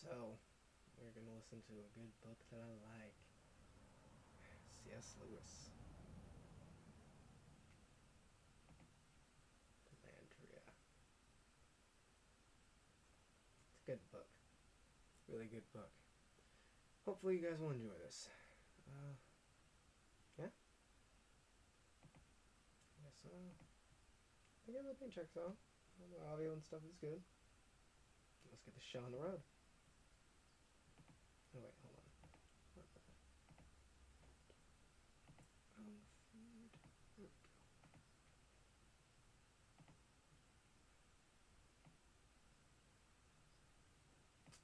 So, we're gonna listen to a good book that I like. C.S. Lewis. Perelandra. It's a good book. Really good book. Hopefully you guys will enjoy this. Yeah? Yes, I think everything checks out. All the audio and stuff is good. Let's get the show on the road. Oh wait, hold on. Feed.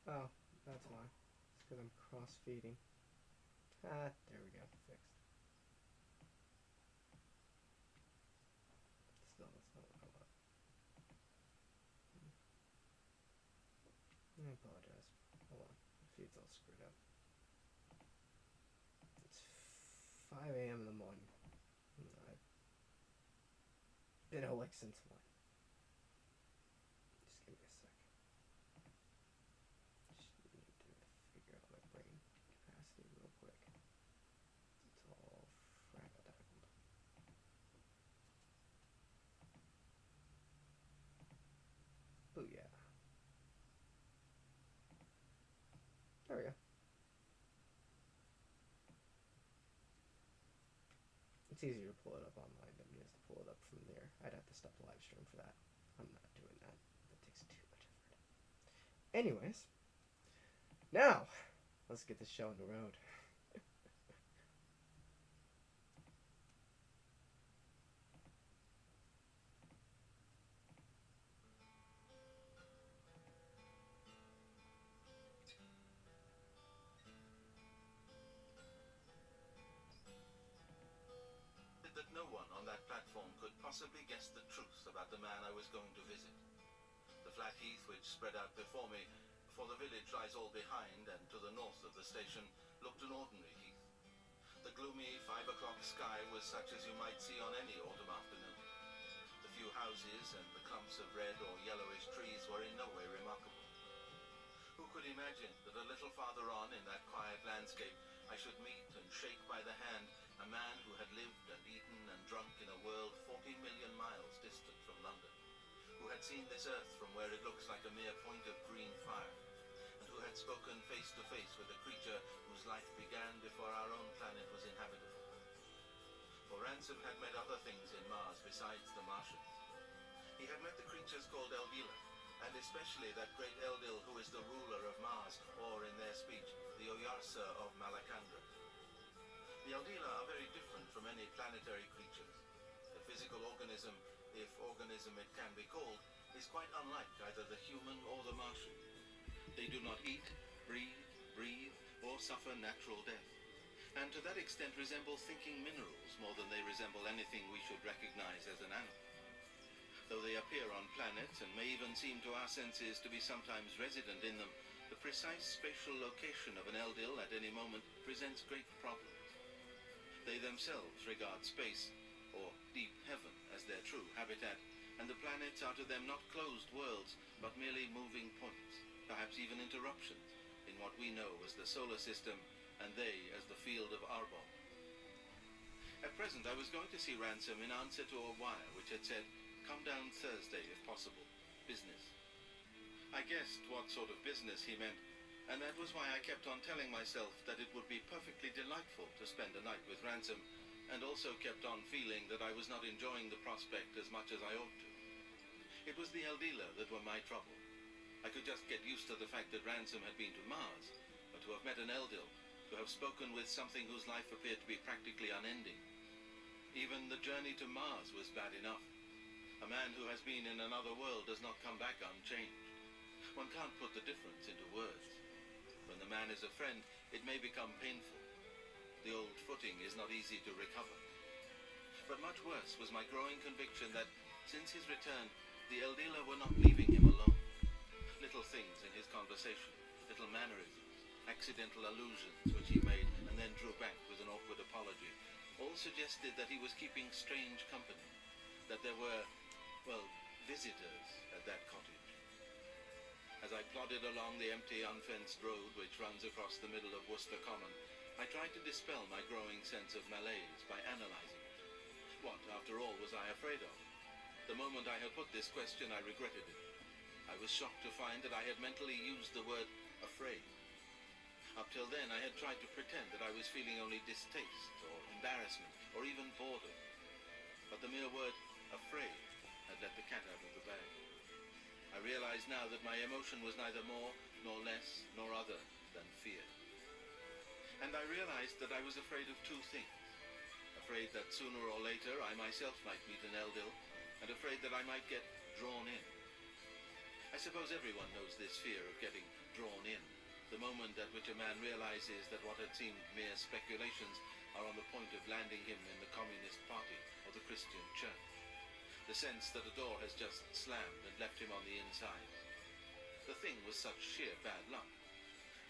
There we go. Oh, that's why. It's because I'm cross-feeding. Ah, there we go. Fixed. Still, that's not what I want. I apologize. Hold on. The feed's all screwed up. It's 5 a.m. in the morning. I've been awake since 1. Just give me a sec. Just need to figure out my brain capacity real quick. It's all fragile. Booyah. There we go. It's easier to pull it up online than it is to pull it up from there. I'd have to stop the live stream for that. I'm not doing that. That takes too much effort. Anyways, now let's get this show on the road. That no one on that platform could possibly guess the truth about the man I was going to visit. The flat heath which spread out before me, for the village lies all behind and to the north of the station, looked an ordinary heath. The gloomy 5 o'clock sky was such as you might see on any autumn afternoon. The few houses and the clumps of red or yellowish trees were in no way remarkable. Who could imagine that a little farther on in that quiet landscape I should meet and shake by the hand a man who had lived and eaten and drunk in a world 40 million miles distant from London, who had seen this earth from where it looks like a mere point of green fire, and who had spoken face to face with a creature whose life began before our own planet was inhabitable. For Ransom had met other things in Mars besides the Martians. He had met the creatures called Eldila, and especially that great Eldil who is the ruler of Mars, or in their speech, the Oyarsa of Malacandra. The Eldila are very different from any planetary creatures. The physical organism, if organism it can be called, is quite unlike either the human or the Martian. They do not eat, breathe, or suffer natural death, and to that extent resemble thinking minerals more than they resemble anything we should recognize as an animal. Though they appear on planets and may even seem to our senses to be sometimes resident in them, the precise spatial location of an Eldil at any moment presents great problems. They themselves regard space, or deep heaven, as their true habitat, and the planets are to them not closed worlds, but merely moving points, perhaps even interruptions, in what we know as the solar system, and they as the field of Arbon. At present I was going to see Ransom in answer to a wire which had said, "Come down Thursday if possible. Business." I guessed what sort of business he meant, and that was why I kept on telling myself that it would be perfectly delightful to spend a night with Ransom, and also kept on feeling that I was not enjoying the prospect as much as I ought to. It was the Eldila that were my trouble. I could just get used to the fact that Ransom had been to Mars, but to have met an Eldil, to have spoken with something whose life appeared to be practically unending. Even the journey to Mars was bad enough. A man who has been in another world does not come back unchanged. One can't put the difference into words. When the man is a friend, it may become painful. The old footing is not easy to recover. But much worse was my growing conviction that, since his return, the Eldila were not leaving him alone. Little things in his conversation, little mannerisms, accidental allusions which he made and then drew back with an awkward apology, all suggested that he was keeping strange company, that there were, well, visitors at that cottage. As I plodded along the empty, unfenced road which runs across the middle of Worcester Common, I tried to dispel my growing sense of malaise by analysing it. What, after all, was I afraid of? The moment I had put this question, I regretted it. I was shocked to find that I had mentally used the word afraid. Up till then, I had tried to pretend that I was feeling only distaste, or embarrassment, or even boredom. But the mere word afraid had let the cat out of the bag. I realized now that my emotion was neither more, nor less, nor other than fear. And I realized that I was afraid of two things. Afraid that sooner or later I myself might meet an Eldil, and afraid that I might get drawn in. I suppose everyone knows this fear of getting drawn in, the moment at which a man realizes that what had seemed mere speculations are on the point of landing him in the Communist Party or the Christian Church. The sense that a door has just slammed and left him on the inside. The thing was such sheer bad luck.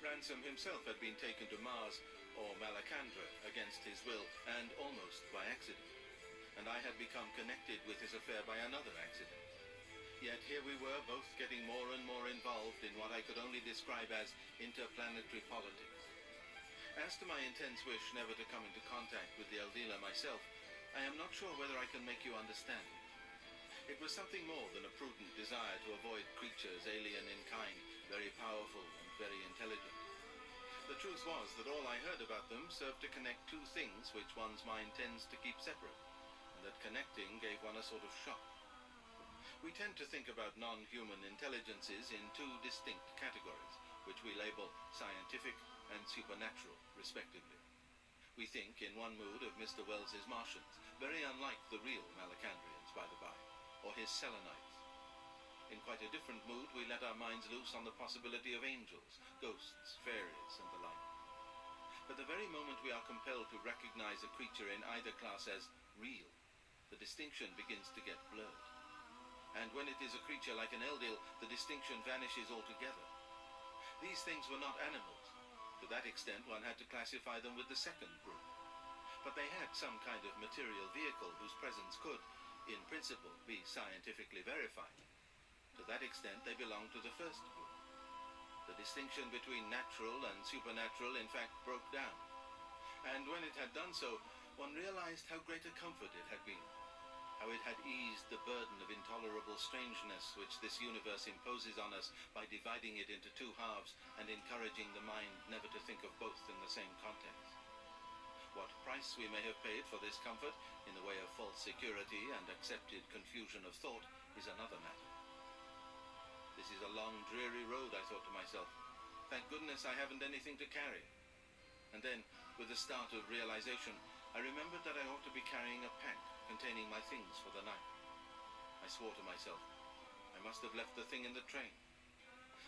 Ransom himself had been taken to Mars, or Malacandra, against his will, and almost by accident. And I had become connected with his affair by another accident. Yet here we were, both getting more and more involved in what I could only describe as interplanetary politics. As to my intense wish never to come into contact with the Eldila myself, I am not sure whether I can make you understand it. It was something more than a prudent desire to avoid creatures alien in kind, very powerful and very intelligent. The truth was that all I heard about them served to connect two things which one's mind tends to keep separate, and that connecting gave one a sort of shock. We tend to think about non-human intelligences in two distinct categories, which we label scientific and supernatural, respectively. We think in one mood of Mr. Wells's Martians, very unlike the real Malacandrians, by the by, or his Selenites. In quite a different mood, we let our minds loose on the possibility of angels, ghosts, fairies, and the like. But the very moment we are compelled to recognize a creature in either class as real, the distinction begins to get blurred. And when it is a creature like an Eldil, the distinction vanishes altogether. These things were not animals. To that extent, one had to classify them with the second group. But they had some kind of material vehicle whose presence could, in principle, be scientifically verified. To that extent, they belong to the first group. The distinction between natural and supernatural, in fact, broke down. And when it had done so, one realized how great a comfort it had been, how it had eased the burden of intolerable strangeness which this universe imposes on us by dividing it into two halves and encouraging the mind never to think of both in the same context. What price we may have paid for this comfort, in the way of false security and accepted confusion of thought, is another matter. This is a long, dreary road, I thought to myself. Thank goodness I haven't anything to carry. And then, with a start of realization, I remembered that I ought to be carrying a pack containing my things for the night. I swore to myself, I must have left the thing in the train.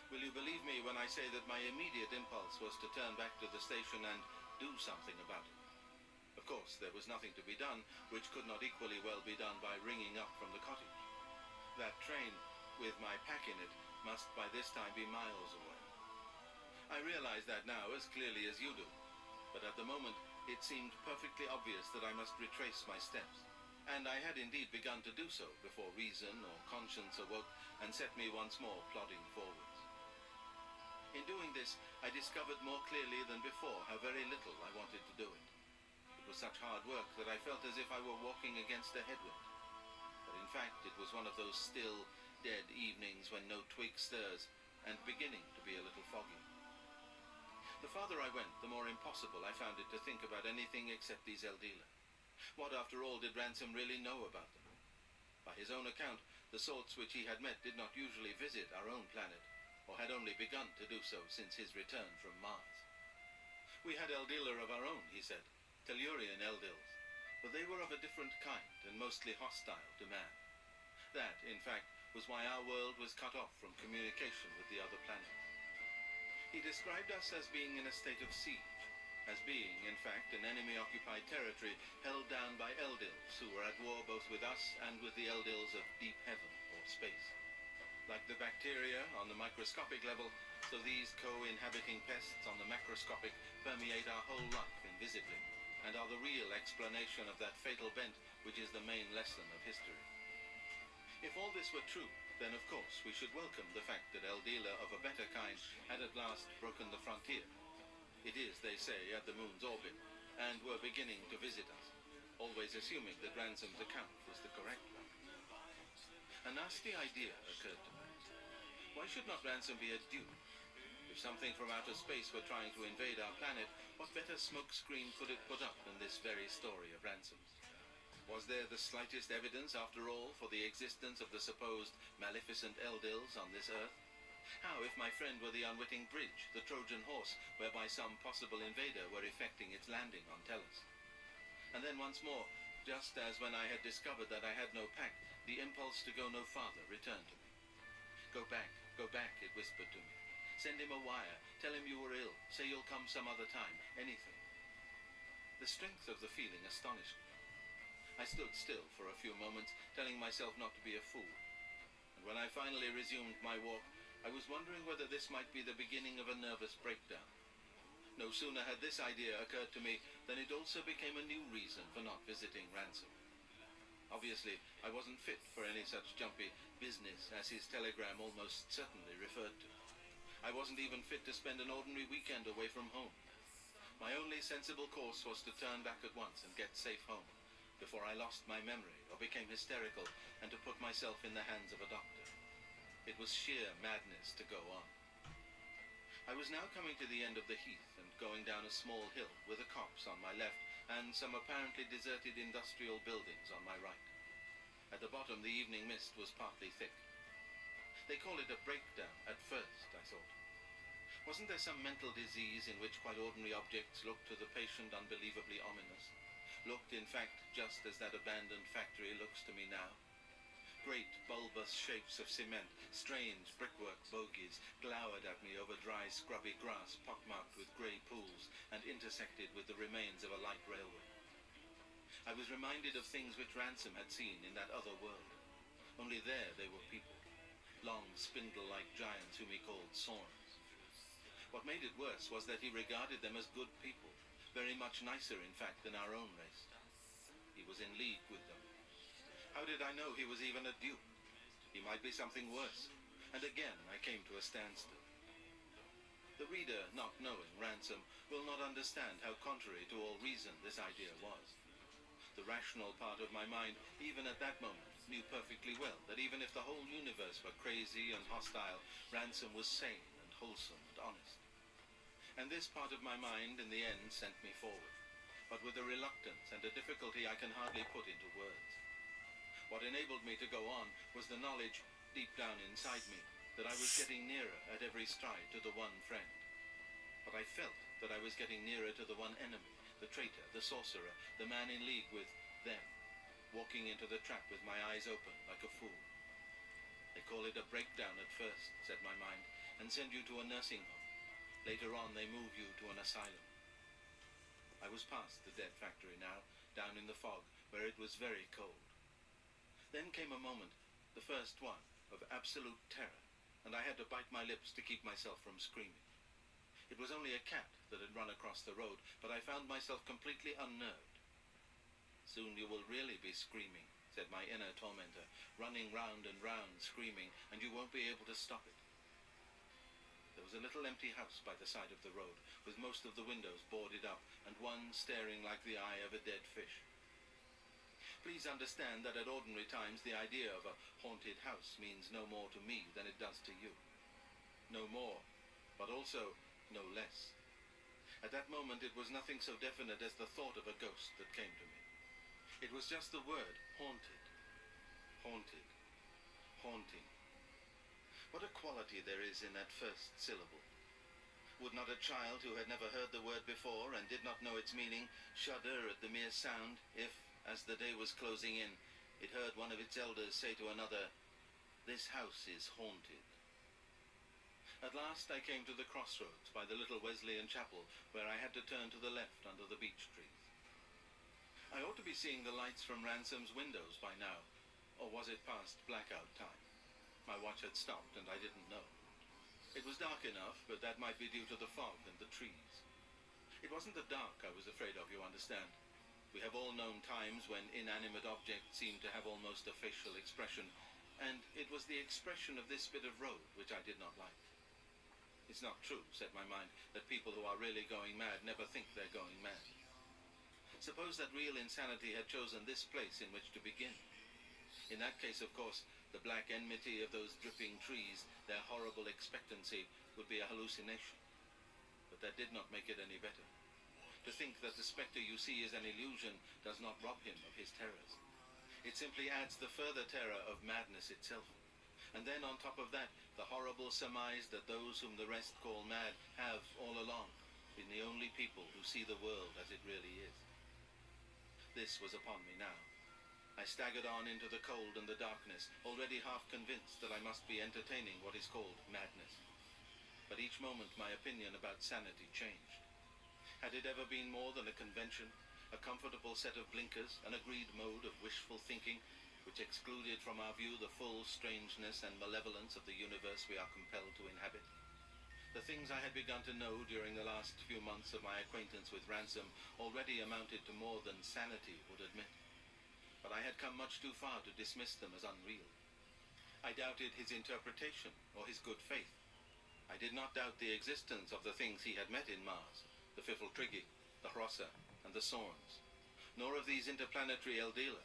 Will you believe me when I say that my immediate impulse was to turn back to the station and do something about it? Of course, there was nothing to be done, which could not equally well be done by ringing up from the cottage. That train, with my pack in it, must by this time be miles away. I realize that now as clearly as you do, but at the moment it seemed perfectly obvious that I must retrace my steps, and I had indeed begun to do so before reason or conscience awoke and set me once more plodding forwards. In doing this, I discovered more clearly than before how very little I wanted to do it. It was such hard work that I felt as if I were walking against a headwind. But in fact, it was one of those still, dead evenings when no twig stirs, and beginning to be a little foggy. The farther I went, the more impossible I found it to think about anything except these Eldila. What, after all, did Ransom really know about them? By his own account, the sorts which he had met did not usually visit our own planet, or had only begun to do so since his return from Mars. We had Eldila of our own, he said, Tellurian Eldils, but they were of a different kind and mostly hostile to man. That, in fact, was why our world was cut off from communication with the other planets. He described us as being in a state of siege, as being, in fact, an enemy-occupied territory held down by Eldils who were at war both with us and with the Eldils of deep heaven or space. Like the bacteria on the microscopic level, so these co-inhabiting pests on the macroscopic permeate our whole life invisibly, and are the real explanation of that fatal bent which is the main lesson of history. If all this were true, then of course we should welcome the fact that El Dealer of a better kind had at last broken the frontier. It is, they say, at the moon's orbit, and were beginning to visit us, always assuming that Ransom's account was the correct one. A nasty idea occurred to me. Why should not Ransom be a dupe? If something from outer space were trying to invade our planet, what better smokescreen could it put up than this very story of Ransom's? Was there the slightest evidence, after all, for the existence of the supposed maleficent Eldils on this Earth? How if my friend were the unwitting bridge, the Trojan horse, whereby some possible invader were effecting its landing on Tellus? And then once more, just as when I had discovered that I had no pack, the impulse to go no farther returned to me. Go back, it whispered to me. Send him a wire, tell him you were ill, say you'll come some other time, anything. The strength of the feeling astonished me. I stood still for a few moments, telling myself not to be a fool. And when I finally resumed my walk, I was wondering whether this might be the beginning of a nervous breakdown. No sooner had this idea occurred to me than it also became a new reason for not visiting Ransom. Obviously, I wasn't fit for any such jumpy business as his telegram almost certainly referred to. I wasn't even fit to spend an ordinary weekend away from home. My only sensible course was to turn back at once and get safe home, before I lost my memory or became hysterical, and to put myself in the hands of a doctor. It was sheer madness to go on. I was now coming to the end of the heath and going down a small hill with a copse on my left and some apparently deserted industrial buildings on my right. At the bottom, the evening mist was partly thick. They call it a breakdown at first, I thought. Wasn't there some mental disease in which quite ordinary objects looked to the patient unbelievably ominous? Looked, in fact, just as that abandoned factory looks to me now. Great bulbous shapes of cement, strange brickwork bogies, glowered at me over dry, scrubby grass pockmarked with grey pools and intersected with the remains of a light railway. I was reminded of things which Ransom had seen in that other world. Only there they were people, long spindle-like giants whom he called Sorns. What made it worse was that he regarded them as good people, very much nicer, in fact, than our own race. He was in league with them. How did I know he was even a dupe? He might be something worse. And again I came to a standstill. The reader, not knowing Ransom, will not understand how contrary to all reason this idea was. The rational part of my mind, even at that moment, knew perfectly well that even if the whole universe were crazy and hostile, Ransom was sane and wholesome and honest. And this part of my mind, in the end, sent me forward, but with a reluctance and a difficulty I can hardly put into words. What enabled me to go on was the knowledge, deep down inside me, that I was getting nearer at every stride to the one friend. But I felt that I was getting nearer to the one enemy, the traitor, the sorcerer, the man in league with them, walking into the trap with my eyes open like a fool. They call it a breakdown at first, said my mind, and send you to a nursing home. Later on, they move you to an asylum. I was past the dead factory now, down in the fog, where it was very cold. Then came a moment, the first one, of absolute terror, and I had to bite my lips to keep myself from screaming. It was only a cat that had run across the road, but I found myself completely unnerved. Soon you will really be screaming, said my inner tormentor, running round and round screaming, and you won't be able to stop it. There was a little empty house by the side of the road, with most of the windows boarded up, and one staring like the eye of a dead fish. Please understand that at ordinary times the idea of a haunted house means no more to me than it does to you. No more, but also no less. At that moment it was nothing so definite as the thought of a ghost that came to me. It was just the word haunted. Haunted. Haunting. What a quality there is in that first syllable. Would not a child who had never heard the word before and did not know its meaning shudder at the mere sound if, as the day was closing in, it heard one of its elders say to another, "This house is haunted"? At last I came to the crossroads by the little Wesleyan chapel, where I had to turn to the left under the beech trees. I ought to be seeing the lights from Ransom's windows by now, or was it past blackout time? My watch had stopped and I didn't know. It was dark enough, but that might be due to the fog and the trees. It wasn't the dark I was afraid of, you understand. We have all known times when inanimate objects seem to have almost a facial expression, and it was the expression of this bit of road which I did not like. It's not true, said my mind, that people who are really going mad never think they're going mad. Suppose that real insanity had chosen this place in which to begin. In that case, of course, the black enmity of those dripping trees, their horrible expectancy, would be a hallucination. But that did not make it any better. To think that the spectre you see is an illusion does not rob him of his terrors. It simply adds the further terror of madness itself. And then on top of that, the horrible surmise that those whom the rest call mad have, all along, been the only people who see the world as it really is. This was upon me now. I staggered on into the cold and the darkness, already half convinced that I must be entertaining what is called madness. But each moment my opinion about sanity changed. Had it ever been more than a convention, a comfortable set of blinkers, an agreed mode of wishful thinking, which excluded from our view the full strangeness and malevolence of the universe we are compelled to inhabit? The things I had begun to know during the last few months of my acquaintance with Ransom already amounted to more than sanity would admit. But I had come much too far to dismiss them as unreal. I doubted his interpretation or his good faith. I did not doubt the existence of the things he had met in Mars, the Fiffle-Triggy, the Hrossa, and the Sorns, nor of these interplanetary Eldila.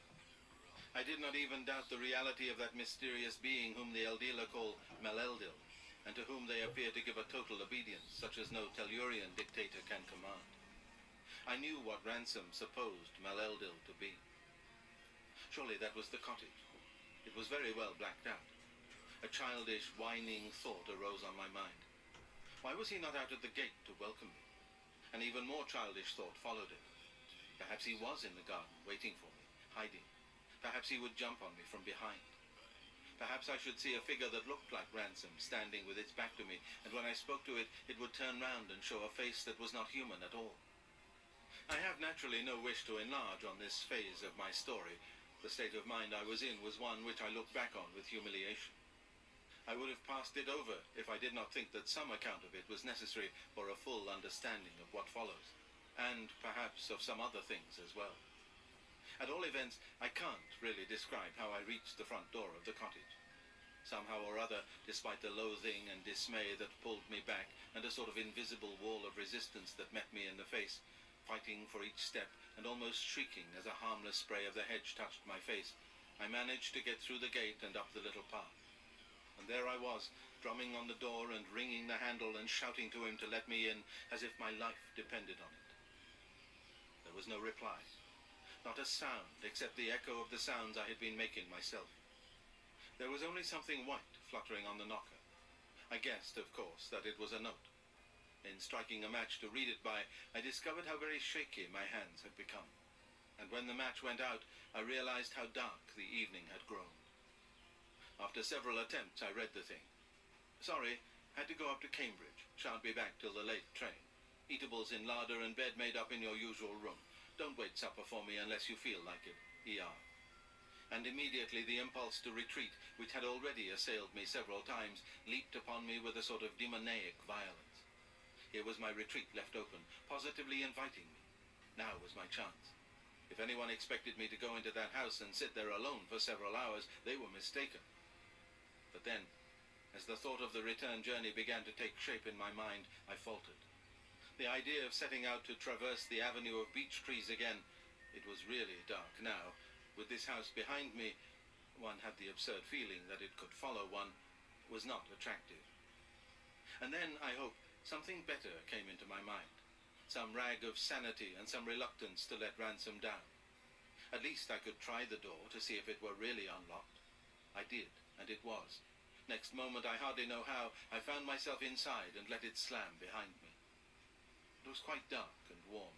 I did not even doubt the reality of that mysterious being whom the Eldila call Meleldil, and to whom they appear to give a total obedience, such as no Tellurian dictator can command. I knew what Ransom supposed Meleldil to be. Surely that was the cottage. It was very well blacked out. A childish, whining thought arose on my mind. Why was he not out at the gate to welcome me? An even more childish thought followed it. Perhaps he was in the garden, waiting for me, hiding. Perhaps he would jump on me from behind. Perhaps I should see a figure that looked like Ransom, standing with its back to me, and when I spoke to it, it would turn round and show a face that was not human at all. I have naturally no wish to enlarge on this phase of my story. The state of mind I was in was one which I look back on with humiliation. I would have passed it over if I did not think that some account of it was necessary for a full understanding of what follows, and perhaps of some other things as well. At all events, I can't really describe how I reached the front door of the cottage. Somehow or other, despite the loathing and dismay that pulled me back, and a sort of invisible wall of resistance that met me in the face, fighting for each step and almost shrieking as a harmless spray of the hedge touched my face, I managed to get through the gate and up the little path. And there I was, drumming on the door and ringing the handle and shouting to him to let me in, as if my life depended on it. There was no reply. Not a sound, except the echo of the sounds I had been making myself. There was only something white fluttering on the knocker. I guessed, of course, that it was a note. In striking a match to read it by, I discovered how very shaky my hands had become. And when the match went out, I realized how dark the evening had grown. After several attempts, I read the thing. Sorry, had to go up to Cambridge. Shan't be back till the late train. Eatables in larder and bed made up in your usual room. Don't wait supper for me unless you feel like it. E.R. And immediately the impulse to retreat, which had already assailed me several times, leaped upon me with a sort of demoniac violence. Here was my retreat left open, positively inviting me. Now was my chance. If anyone expected me to go into that house and sit there alone for several hours, they were mistaken. But then, as the thought of the return journey began to take shape in my mind, I faltered. The idea of setting out to traverse the avenue of beech trees again, it was really dark now, with this house behind me, one had the absurd feeling that it could follow one, was not attractive. And then, I hope, something better came into my mind. Some rag of sanity and some reluctance to let Ransom down. At least I could try the door to see if it were really unlocked. I did, and it was. Next moment, I hardly know how, I found myself inside and let it slam behind me. It was quite dark and warm.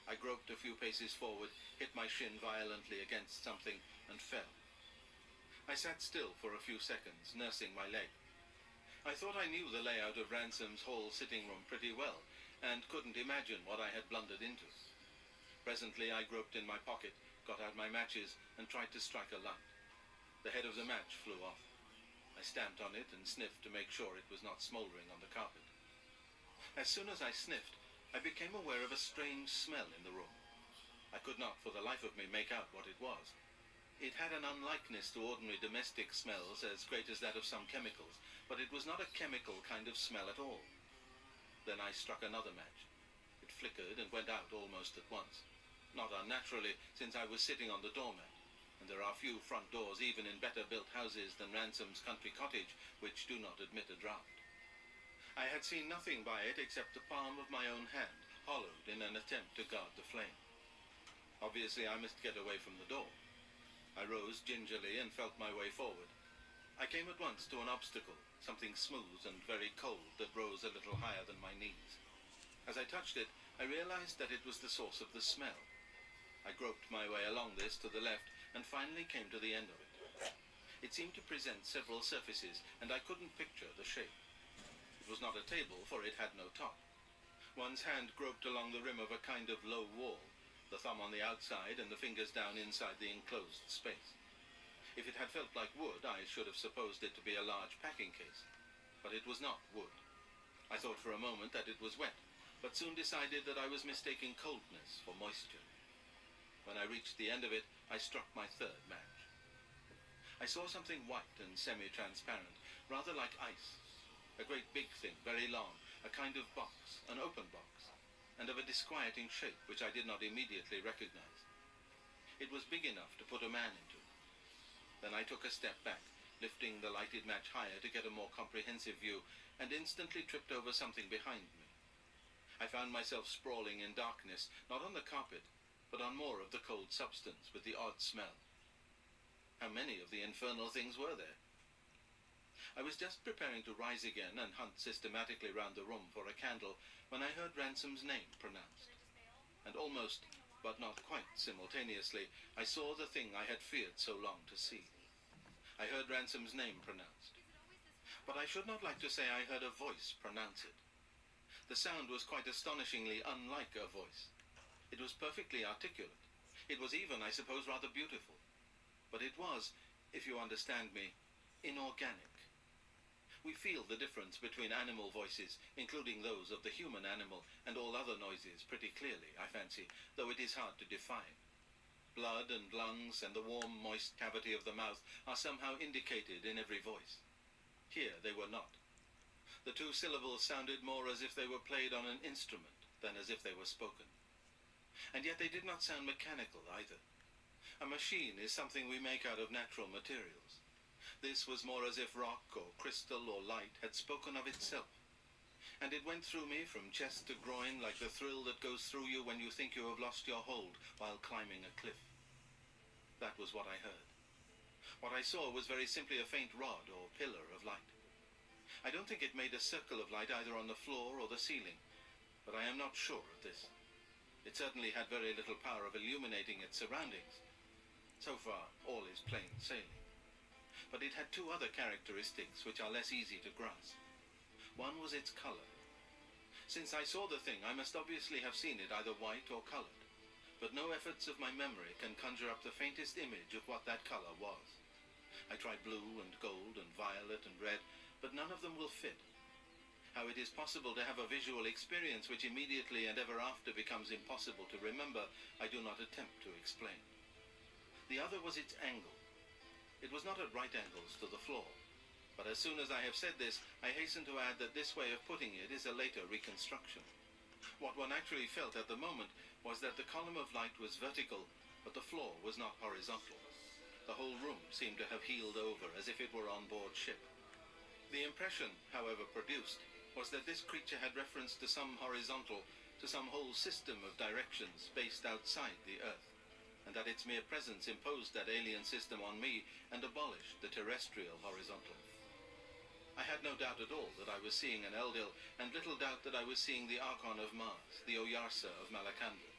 I groped a few paces forward, hit my shin violently against something, and fell. I sat still for a few seconds, nursing my leg. I thought I knew the layout of Ransom's hall sitting room pretty well, and couldn't imagine what I had blundered into. Presently I groped in my pocket, got out my matches, and tried to strike a light. The head of the match flew off. I stamped on it and sniffed to make sure it was not smouldering on the carpet. As soon as I sniffed, I became aware of a strange smell in the room. I could not for the life of me make out what it was. It had an unlikeness to ordinary domestic smells as great as that of some chemicals, but it was not a chemical kind of smell at all. Then I struck another match. It flickered and went out almost at once. Not unnaturally, since I was sitting on the doormat, and there are few front doors even in better-built houses than Ransom's country cottage which do not admit a draught. I had seen nothing by it except the palm of my own hand, hollowed in an attempt to guard the flame. Obviously, I must get away from the door. I rose gingerly and felt my way forward. I came at once to an obstacle, something smooth and very cold that rose a little higher than my knees. As I touched it, I realized that it was the source of the smell. I groped my way along this to the left and finally came to the end of it. It seemed to present several surfaces, and I couldn't picture the shape. It was not a table, for it had no top. One's hand groped along the rim of a kind of low wall, the thumb on the outside and the fingers down inside the enclosed space. If it had felt like wood, I should have supposed it to be a large packing case. But it was not wood. I thought for a moment that it was wet, but soon decided that I was mistaking coldness for moisture. When I reached the end of it, I struck my third match. I saw something white and semi-transparent, rather like ice. A great big thing, very long, a kind of box, an open box, and of a disquieting shape which I did not immediately recognize. It was big enough to put a man into. Then I took a step back, lifting the lighted match higher to get a more comprehensive view, and instantly tripped over something behind me. I found myself sprawling in darkness, not on the carpet, but on more of the cold substance with the odd smell. How many of the infernal things were there? I was just preparing to rise again and hunt systematically round the room for a candle when I heard Ransom's name pronounced. And almost, but not quite simultaneously, I saw the thing I had feared so long to see. I heard Ransom's name pronounced. But I should not like to say I heard a voice pronounce it. The sound was quite astonishingly unlike a voice. It was perfectly articulate. It was even, I suppose, rather beautiful. But it was, if you understand me, inorganic. We feel the difference between animal voices, including those of the human animal, and all other noises pretty clearly, I fancy, though it is hard to define. Blood and lungs and the warm, moist cavity of the mouth are somehow indicated in every voice. Here they were not. The two syllables sounded more as if they were played on an instrument than as if they were spoken. And yet they did not sound mechanical either. A machine is something we make out of natural materials. This was more as if rock or crystal or light had spoken of itself. And it went through me from chest to groin like the thrill that goes through you when you think you have lost your hold while climbing a cliff. That was what I heard. What I saw was very simply a faint rod or pillar of light. I don't think it made a circle of light either on the floor or the ceiling, but I am not sure of this. It certainly had very little power of illuminating its surroundings. So far, all is plain sailing. But it had two other characteristics which are less easy to grasp. One was its color. Since I saw the thing, I must obviously have seen it either white or colored, but no efforts of my memory can conjure up the faintest image of what that color was. I tried blue and gold and violet and red, but none of them will fit. How it is possible to have a visual experience which immediately and ever after becomes impossible to remember, I do not attempt to explain. The other was its angle. It was not at right angles to the floor, but as soon as I have said this, I hasten to add that this way of putting it is a later reconstruction. What one actually felt at the moment was that the column of light was vertical, but the floor was not horizontal. The whole room seemed to have heeled over as if it were on board ship. The impression, however, produced was that this creature had reference to some horizontal, to some whole system of directions based outside the Earth, and that its mere presence imposed that alien system on me and abolished the terrestrial horizontal. I had no doubt at all that I was seeing an Eldil, and little doubt that I was seeing the Archon of Mars, the Oyarsa of Malakandra.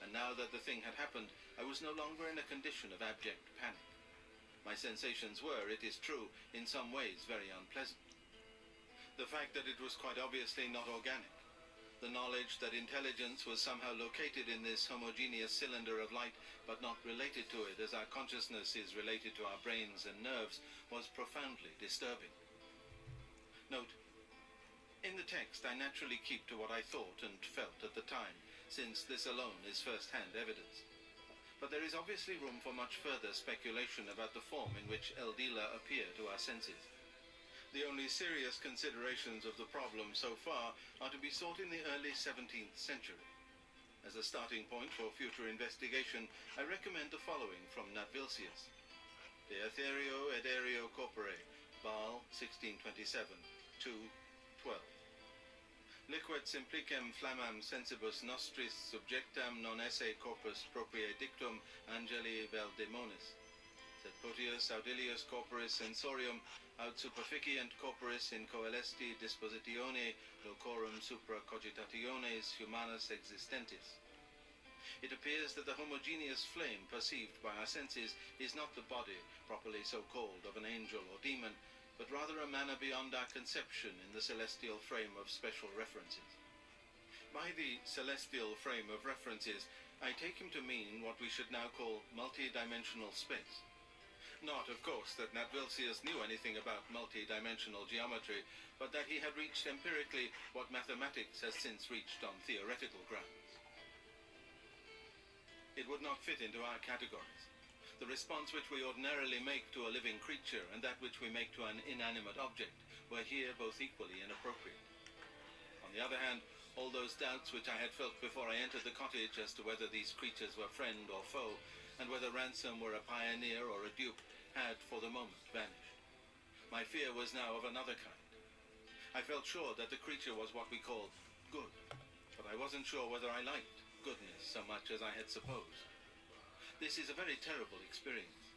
And now that the thing had happened, I was no longer in a condition of abject panic. My sensations were, it is true, in some ways very unpleasant. The fact that it was quite obviously not organic, the knowledge that intelligence was somehow located in this homogeneous cylinder of light, but not related to it as our consciousness is related to our brains and nerves, was profoundly disturbing. Note, in the text I naturally keep to what I thought and felt at the time, since this alone is first-hand evidence. but there is obviously room for much further speculation about the form in which Eldila appear to our senses. The only serious considerations of the problem so far are to be sought in the early 17th century. As a starting point for future investigation, I recommend the following from Natvilsius. De Etherio et Aereo Corpore, Baal, 1627, 2:12. Liquid simplicem flammam sensibus nostris subjectam non esse corpus proprie dictum angeli vel demonis. Sed potius audilius corporis sensorium aut superficient corporis in coelesti dispositione locorum supra cogitationes humanas existentis. It appears that the homogeneous flame perceived by our senses is not the body, properly so called, of an angel or demon, but rather a manner beyond our conception in the celestial frame of special references. By the celestial frame of references, I take him to mean what we should now call multi-dimensional space. Not, of course, that Natvilsius knew anything about multi-dimensional geometry, but that he had reached empirically what mathematics has since reached on theoretical grounds. It would not fit into our categories. The response which we ordinarily make to a living creature and that which we make to an inanimate object were here both equally inappropriate. On the other hand, all those doubts which I had felt before I entered the cottage as to whether these creatures were friend or foe, and whether Ransom were a pioneer or a dupe, had for the moment vanished. My fear was now of another kind. I felt sure that the creature was what we called good, but I wasn't sure whether I liked goodness so much as I had supposed. This is a very terrible experience.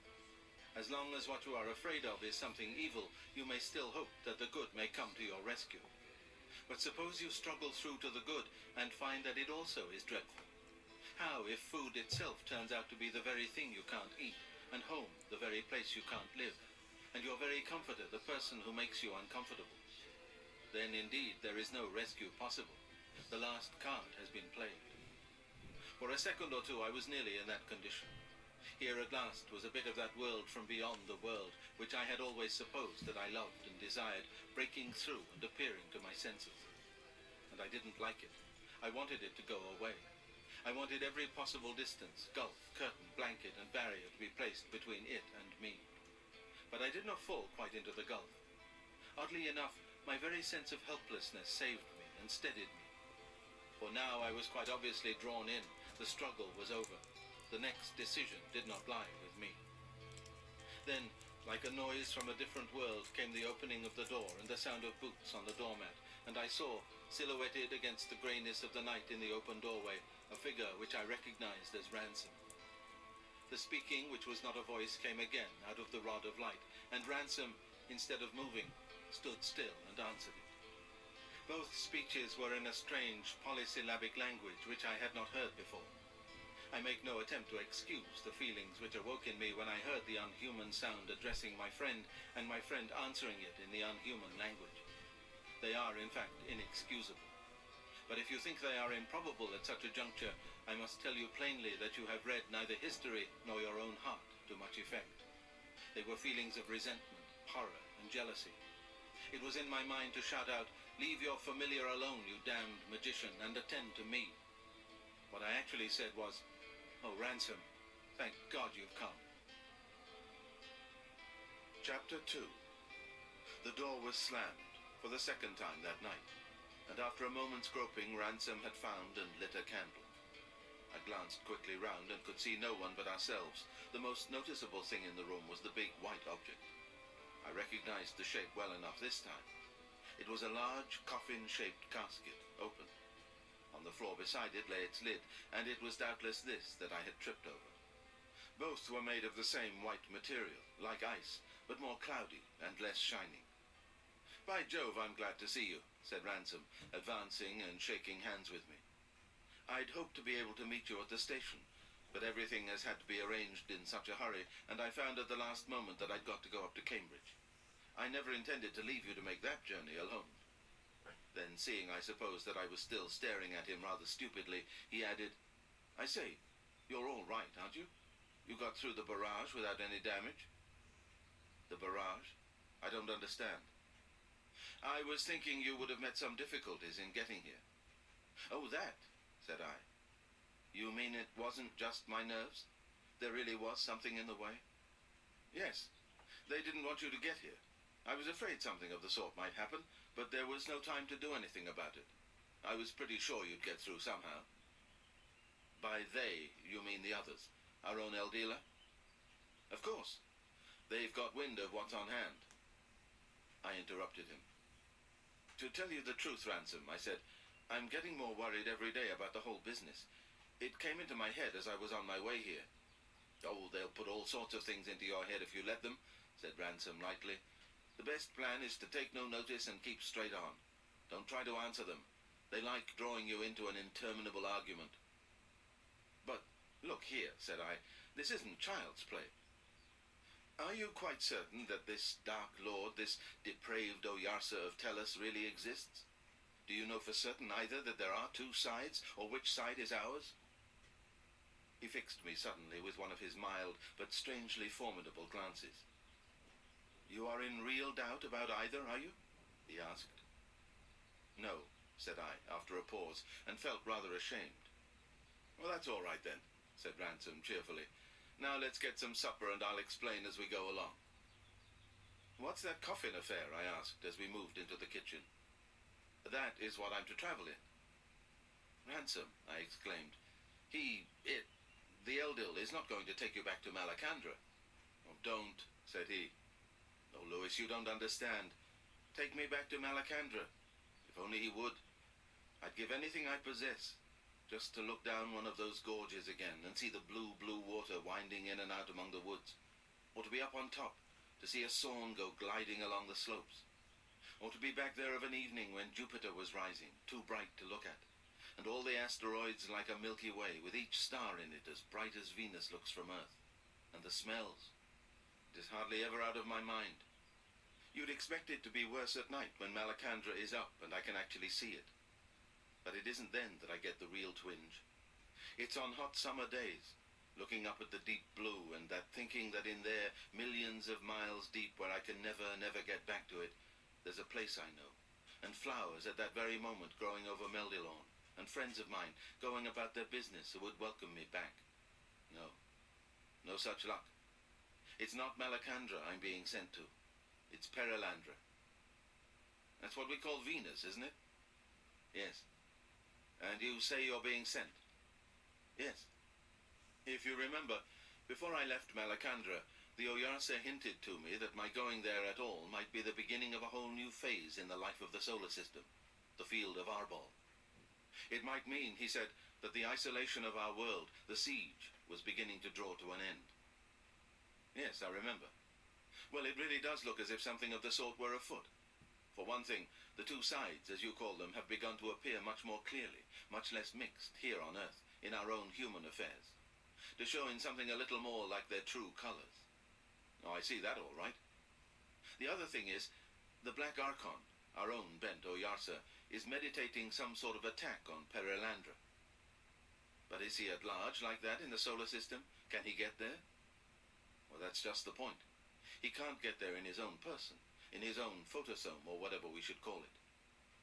As long as what you are afraid of is something evil, you may still hope that the good may come to your rescue. But suppose you struggle through to the good and find that it also is dreadful. How if food itself turns out to be the very thing you can't eat, and home the very place you can't live, and your very comforter the person who makes you uncomfortable? Then indeed there is no rescue possible. The last card has been played. For a second or two I was nearly in that condition. Here at last was a bit of that world from beyond the world, which I had always supposed that I loved and desired, breaking through and appearing to my senses. And I didn't like it. I wanted it to go away. I wanted every possible distance, gulf, curtain, blanket, and barrier to be placed between it and me. But I did not fall quite into the gulf. Oddly enough, my very sense of helplessness saved me and steadied me. For now I was quite obviously drawn in. The struggle was over. The next decision did not lie with me. Then, like a noise from a different world, came the opening of the door and the sound of boots on the doormat, and I saw, silhouetted against the greyness of the night in the open doorway, a figure which I recognized as Ransom. The speaking, which was not a voice, came again out of the rod of light, and Ransom, instead of moving, stood still and answered it. Both speeches were in a strange polysyllabic language which I had not heard before. I make no attempt to excuse the feelings which awoke in me when I heard the unhuman sound addressing my friend, and my friend answering it in the unhuman language. They are, in fact, inexcusable. But if you think they are improbable at such a juncture, I must tell you plainly that you have read neither history nor your own heart to much effect. They were feelings of resentment, horror, and jealousy. It was in my mind to shout out, "Leave your familiar alone, you damned magician, and attend to me." What I actually said was, "Oh, Ransom, thank God you've come." Chapter 2. The door was slammed for the second time that night, and after a moment's groping, Ransom had found and lit a candle. I glanced quickly round and could see no one but ourselves. The most noticeable thing in the room was the big white object. I recognized the shape well enough this time. It was a large coffin-shaped casket, open. On the floor beside it lay its lid, and it was doubtless this that I had tripped over. Both were made of the same white material, like ice, but more cloudy and less shining. "By Jove, I'm glad to see you," said Ransom, advancing and shaking hands with me. "I'd hoped to be able to meet you at the station, but everything has had to be arranged in such a hurry, and I found at the last moment that I'd got to go up to Cambridge. I never intended to leave you to make that journey alone." Then, seeing, I suppose, that I was still staring at him rather stupidly, he added, "I say, you're all right, aren't you? You got through the barrage without any damage?" "The barrage? I don't understand." "I was thinking you would have met some difficulties in getting here." "Oh, that," said I. "You mean it wasn't just my nerves?" There really was something in the way? Yes. They didn't want you to get here. I was afraid something of the sort might happen, but there was no time to do anything about it. I was pretty sure you'd get through somehow. By they, you mean the others? Our own El dealer? Of course. They've got wind of what's on hand. I interrupted him. To tell you the truth, Ransom, I said, I'm getting more worried every day about the whole business. It came into my head as I was on my way here. Oh, they'll put all sorts of things into your head if you let them, said Ransom lightly. The best plan is to take no notice and keep straight on. Don't try to answer them. They like drawing you into an interminable argument. But, look here, said I, this isn't child's play. Are you quite certain that this Dark Lord, this depraved Oyarsa of Tellus really exists? Do you know for certain either that there are two sides, or which side is ours? He fixed me suddenly with one of his mild but strangely formidable glances. You are in real doubt about either, are you? He asked. No, said I, after a pause, and felt rather ashamed. Well, that's all right then, said Ransom cheerfully. Now let's get some supper and I'll explain as we go along. What's that coffin affair? I asked as we moved into the kitchen. That is what I'm to travel in. Ransom, I exclaimed. The Eldil is not going to take you back to Malacandra. Oh, don't, said he. Oh, Louis, you don't understand. Take me back to Malacandra. If only he would. I'd give anything I possess, just to look down one of those gorges again and see the blue, blue water winding in and out among the woods. Or to be up on top, to see a Sawn go gliding along the slopes. Or to be back there of an evening when Jupiter was rising, too bright to look at, and all the asteroids like a Milky Way, with each star in it as bright as Venus looks from Earth. And the smells. It is hardly ever out of my mind. You'd expect it to be worse at night when Malacandra is up and I can actually see it. But it isn't then that I get the real twinge. It's on hot summer days, looking up at the deep blue and that thinking that in there, millions of miles deep where I can never, never get back to it, there's a place I know, and flowers at that very moment growing over Meldilorn, and friends of mine going about their business who would welcome me back. No, no such luck. It's not Malacandra I'm being sent to. It's Perelandra. That's what we call Venus, isn't it? Yes. And you say you're being sent? Yes. If you remember, before I left Malacandra, the Oyarsa hinted to me that my going there at all might be the beginning of a whole new phase in the life of the solar system, the field of Arbol. It might mean, he said, that the isolation of our world, the siege, was beginning to draw to an end. Yes, I remember. Well, it really does look as if something of the sort were afoot. For one thing, the two sides, as you call them, have begun to appear much more clearly, much less mixed here on Earth, in our own human affairs, to show in something a little more like their true colors. Oh, I see that all right. The other thing is, the Black Archon, our own bent Oyarsa, is meditating some sort of attack on Perelandra. But is he at large like that in the solar system? Can he get there? Well, that's just the point. He can't get there in his own person, in his own photosome, or whatever we should call it.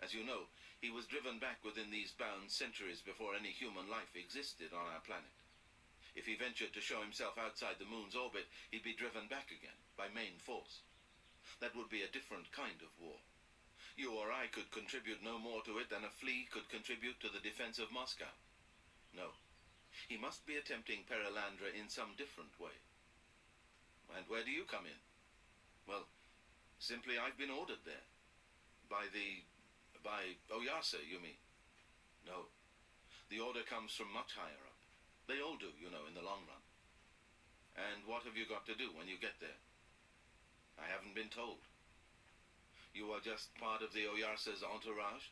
As you know, he was driven back within these bounds centuries before any human life existed on our planet. If he ventured to show himself outside the moon's orbit, he'd be driven back again, by main force. That would be a different kind of war. You or I could contribute no more to it than a flea could contribute to the defense of Moscow. No. He must be attempting Perelandra in some different way. And where do you come in? Well, simply I've been ordered there. By Oyarsa, you mean? No. The order comes from much higher up. They all do, you know, in the long run. And what have you got to do when you get there? I haven't been told. You are just part of the Oyarsa's entourage?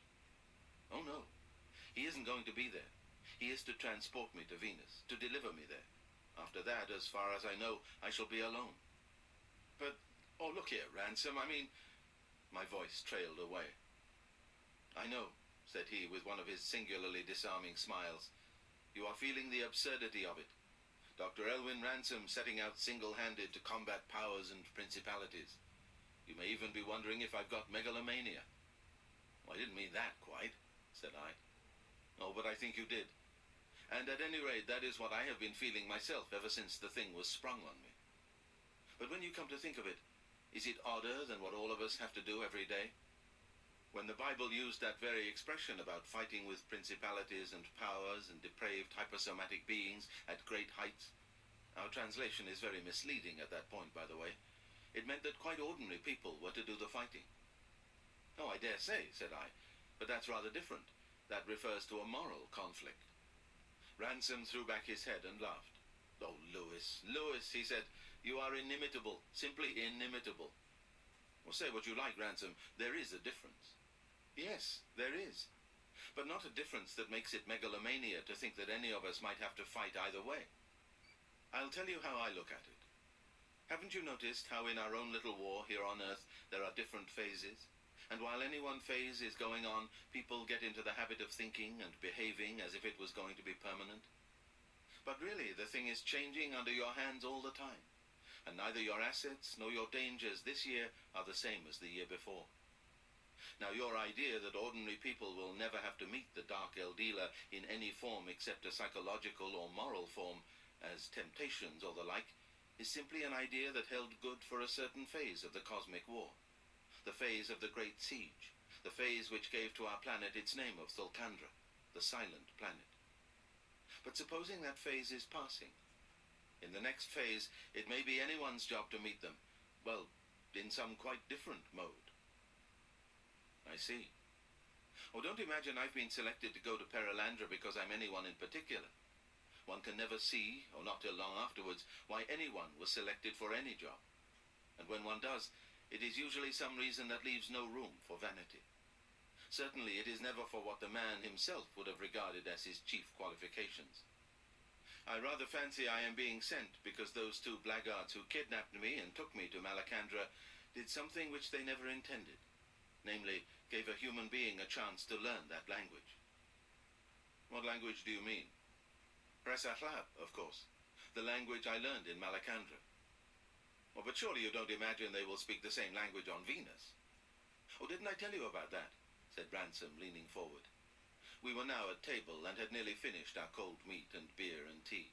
Oh, no. He isn't going to be there. He is to transport me to Venus, to deliver me there. After that, as far as I know, I shall be alone. But, oh, look here, Ransom, I mean... My voice trailed away. I know, said he with one of his singularly disarming smiles. You are feeling the absurdity of it. Dr. Elwyn Ransom setting out single-handed to combat powers and principalities. You may even be wondering if I've got megalomania. Well, I didn't mean that quite, said I. Oh, but I think you did. And at any rate, that is what I have been feeling myself ever since the thing was sprung on me. But when you come to think of it, is it odder than what all of us have to do every day? When the Bible used that very expression about fighting with principalities and powers and depraved hypersomatic beings at great heights, our translation is very misleading at that point, by the way. It meant that quite ordinary people were to do the fighting. Oh, I dare say, said I, but that's rather different. That refers to a moral conflict. Ransom threw back his head and laughed. Oh, Lewis, he said, you are inimitable, simply inimitable. Well, say what you like, Ransom, there is a difference. Yes, there is. But not a difference that makes it megalomania to think that any of us might have to fight either way. I'll tell you how I look at it. Haven't you noticed how in our own little war here on Earth there are different phases? And while any one phase is going on, people get into the habit of thinking and behaving as if it was going to be permanent. But really, the thing is changing under your hands all the time. And neither your assets nor your dangers this year are the same as the year before. Now, your idea that ordinary people will never have to meet the Dark El Dealer in any form except a psychological or moral form, as temptations or the like, is simply an idea that held good for a certain phase of the cosmic war. The phase of the Great Siege, the phase which gave to our planet its name of Thulkandra, the Silent Planet. But supposing that phase is passing, in the next phase, it may be anyone's job to meet them, well, in some quite different mode. I see. Oh, don't imagine I've been selected to go to Perelandra because I'm anyone in particular. One can never see, or not till long afterwards, why anyone was selected for any job. And when one does, it is usually some reason that leaves no room for vanity. Certainly it is never for what the man himself would have regarded as his chief qualifications. I rather fancy I am being sent because those two blackguards who kidnapped me and took me to Malacandra did something which they never intended. Namely, gave a human being a chance to learn that language. What language do you mean? Presahlab, of course. The language I learned in Malacandra. Oh, but surely you don't imagine they will speak the same language on Venus? Oh, didn't I tell you about that? Said Ransom, leaning forward. We were now at table and had nearly finished our cold meat and beer and tea.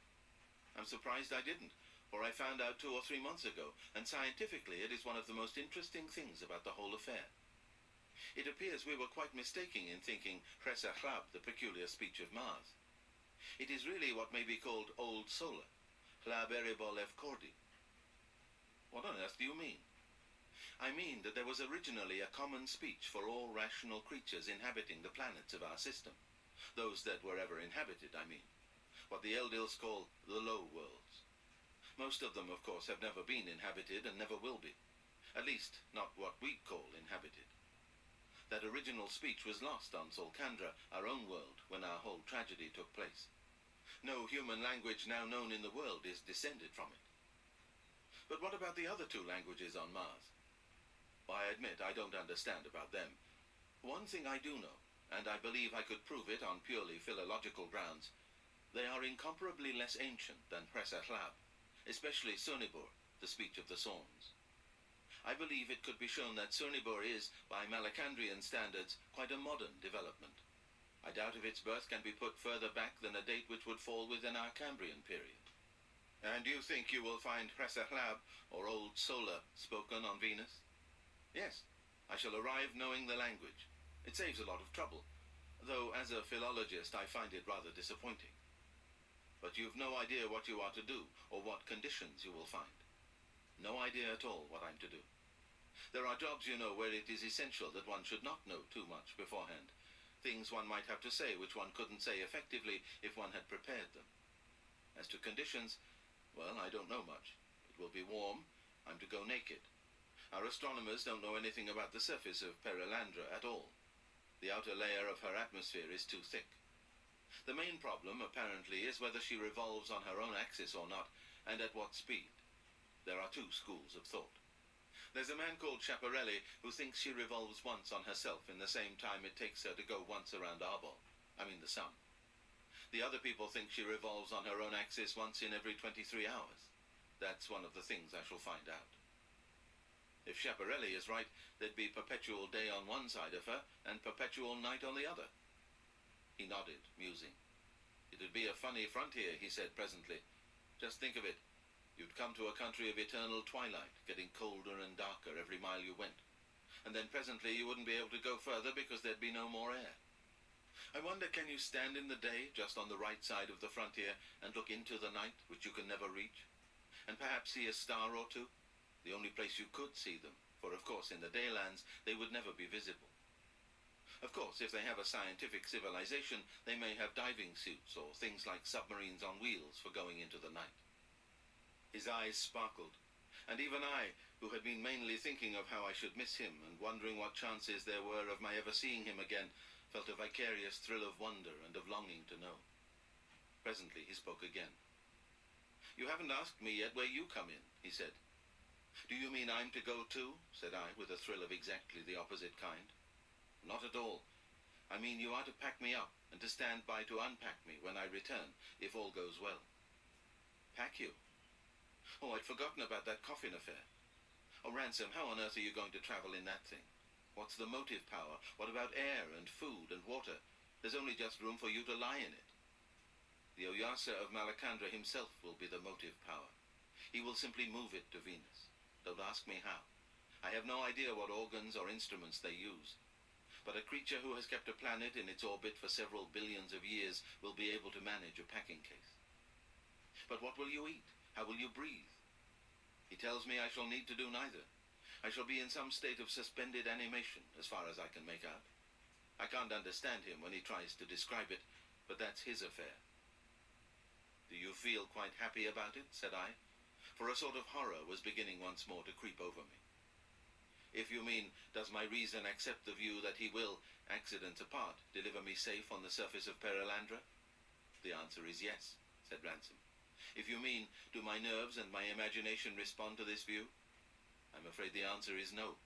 I'm surprised I didn't, for I found out 2 or 3 months ago, and scientifically it is one of the most interesting things about the whole affair. It appears we were quite mistaken in thinking Presahlab the peculiar speech of Mars. It is really what may be called Old Solar, Hlab Erebol Kordi. What on earth do you mean? I mean that there was originally a common speech for all rational creatures inhabiting the planets of our system. Those that were ever inhabited, I mean. What the Eldils call the low worlds. Most of them, of course, have never been inhabited and never will be. At least, not what we call inhabited. That original speech was lost on Thulkandra, our own world, when our whole tragedy took place. No human language now known in the world is descended from it. But what about the other 2 languages on Mars? I admit I don't understand about them. One thing I do know, and I believe I could prove it on purely philological grounds, they are incomparably less ancient than Presahlab, especially Sonibur, the speech of the Sorns. I believe it could be shown that Sonibur is, by Malacandrian standards, quite a modern development. I doubt if its birth can be put further back than a date which would fall within our Cambrian period. And you think you will find Presahlab, or Old Solar, spoken on Venus? Yes, I shall arrive knowing the language. It saves a lot of trouble, though as a philologist I find it rather disappointing. But you've no idea what you are to do, or what conditions you will find. No idea at all what I'm to do. There are jobs, you know, where it is essential that one should not know too much beforehand. Things one might have to say which one couldn't say effectively if one had prepared them. As to conditions, well, I don't know much. It will be warm. I'm to go naked. Our astronomers don't know anything about the surface of Perelandra at all. The outer layer of her atmosphere is too thick. The main problem, apparently, is whether she revolves on her own axis or not, and at what speed. There are 2 schools of thought. There's a man called Schiaparelli who thinks she revolves once on herself in the same time it takes her to go once around our ball. I mean the sun. The other people think she revolves on her own axis once in every 23 hours. That's one of the things I shall find out. If Schiaparelli is right, there'd be perpetual day on one side of her and perpetual night on the other. He nodded, musing. It'd be a funny frontier, he said presently. Just think of it. You'd come to a country of eternal twilight, getting colder and darker every mile you went. And then presently you wouldn't be able to go further because there'd be no more air. I wonder, can you stand in the day just on the right side of the frontier and look into the night, which you can never reach? And perhaps see a star or two? The only place you could see them, for of course in the daylands they would never be visible. Of course, if they have a scientific civilization, they may have diving suits or things like submarines on wheels for going into the night. His eyes sparkled, and even I, who had been mainly thinking of how I should miss him and wondering what chances there were of my ever seeing him again, felt a vicarious thrill of wonder and of longing to know. Presently he spoke again. "You haven't asked me yet where you come in," he said. "Do you mean I'm to go too?" said I, with a thrill of exactly the opposite kind. "Not at all. I mean you are to pack me up and to stand by to unpack me when I return, if all goes well." "Pack you? Oh, I'd forgotten about that coffin affair. Oh, Ransom, how on earth are you going to travel in that thing? What's the motive power? What about air and food and water? There's only just room for you to lie in it." "The Oyasa of Malacandra himself will be the motive power. He will simply move it to Venus. Don't ask me how. I have no idea what organs or instruments they use. But a creature who has kept a planet in its orbit for several billions of years will be able to manage a packing case." "But what will you eat? How will you breathe?" "He tells me I shall need to do neither. I shall be in some state of suspended animation, as far as I can make out. I can't understand him when he tries to describe it, but that's his affair." "Do you feel quite happy about it?" said I, for a sort of horror was beginning once more to creep over me. "If you mean, does my reason accept the view that he will, accidents apart, deliver me safe on the surface of Perelandra? The answer is yes," said Ransom. "If you mean, do my nerves and my imagination respond to this view? I'm afraid the answer is no.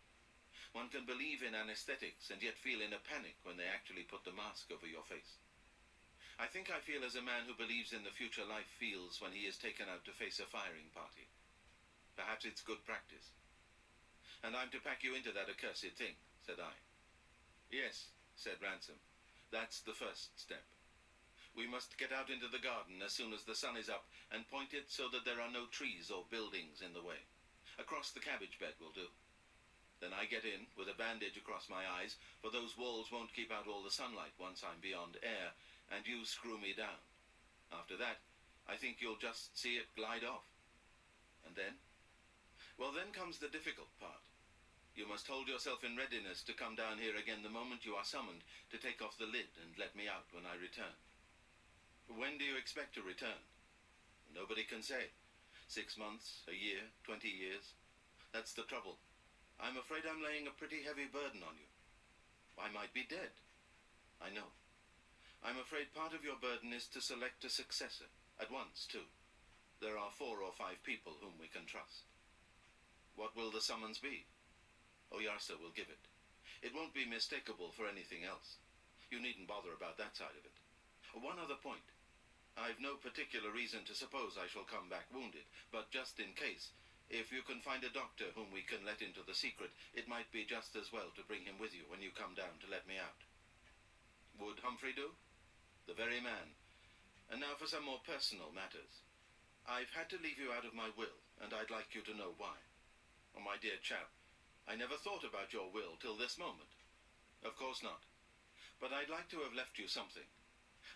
One can believe in anesthetics and yet feel in a panic when they actually put the mask over your face. I think I feel as a man who believes in the future life feels when he is taken out to face a firing party. Perhaps it's good practice." "And I'm to pack you into that accursed thing," said I. "Yes," said Ransom. "That's the first step. We must get out into the garden as soon as the sun is up and point it so that there are no trees or buildings in the way. Across the cabbage bed will do. Then I get in, with a bandage across my eyes, for those walls won't keep out all the sunlight once I'm beyond air, and you screw me down. After that, I think you'll just see it glide off. And then? Well, then comes the difficult part. You must hold yourself in readiness to come down here again the moment you are summoned, to take off the lid and let me out when I return." "When do you expect to return?" "Nobody can say. 6 months, a year, 20 years. That's the trouble. I'm afraid I'm laying a pretty heavy burden on you. I might be dead. I know. I'm afraid part of your burden is to select a successor, at once, too. There are 4 or 5 people whom we can trust." "What will the summons be?" "Oyarsa will give it. It won't be mistakable for anything else. You needn't bother about that side of it. One other point. I've no particular reason to suppose I shall come back wounded, but just in case, if you can find a doctor whom we can let into the secret, it might be just as well to bring him with you when you come down to let me out." "Would Humphrey do?" "The very man. And now for some more personal matters. I've had to leave you out of my will, and I'd like you to know why. Oh, my dear chap, I never thought about your will till this moment. Of course not. But I'd like to have left you something.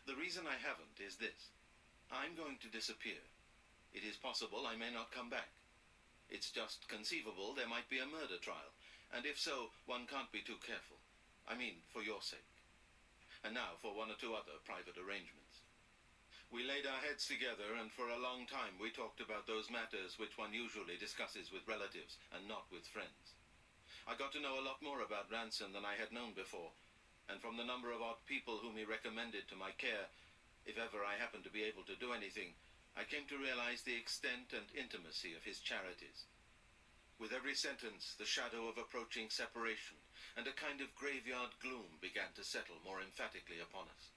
The reason I haven't is this. I'm going to disappear. It is possible I may not come back. It's just conceivable there might be a murder trial, and if so, one can't be too careful. I mean, for your sake. And now for 1 or 2 other private arrangements. We laid our heads together, and for a long time we talked about those matters which one usually discusses with relatives and not with friends. I got to know a lot more about Ransom than I had known before, and from the number of odd people whom he recommended to my care, if ever I happened to be able to do anything, I came to realize the extent and intimacy of his charities. With every sentence, the shadow of approaching separation and a kind of graveyard gloom began to settle more emphatically upon us.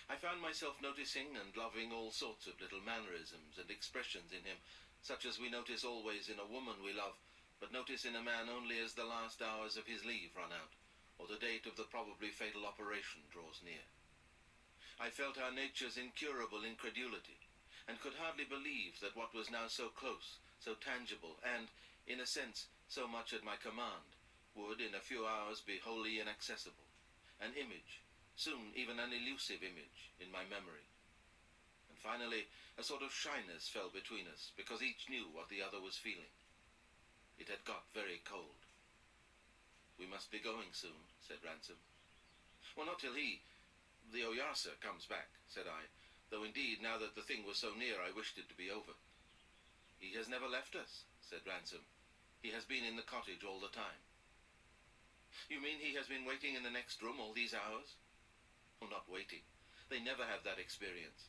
I found myself noticing and loving all sorts of little mannerisms and expressions in him, such as we notice always in a woman we love, but notice in a man only as the last hours of his leave run out, or the date of the probably fatal operation draws near. I felt our nature's incurable incredulity, and could hardly believe that what was now so close, so tangible, and, in a sense, so much at my command, would in a few hours be wholly inaccessible, an image, soon even an elusive image, in my memory. And finally, a sort of shyness fell between us, because each knew what the other was feeling. It had got very cold. "We must be going soon," said Ransom. "Well, not till the Oyasa comes back," said I, though indeed, now that the thing was so near, I wished it to be over. "He has never left us," said Ransom. "He has been in the cottage all the time." "You mean he has been waiting in the next room all these hours?" "Oh, not waiting. They never have that experience.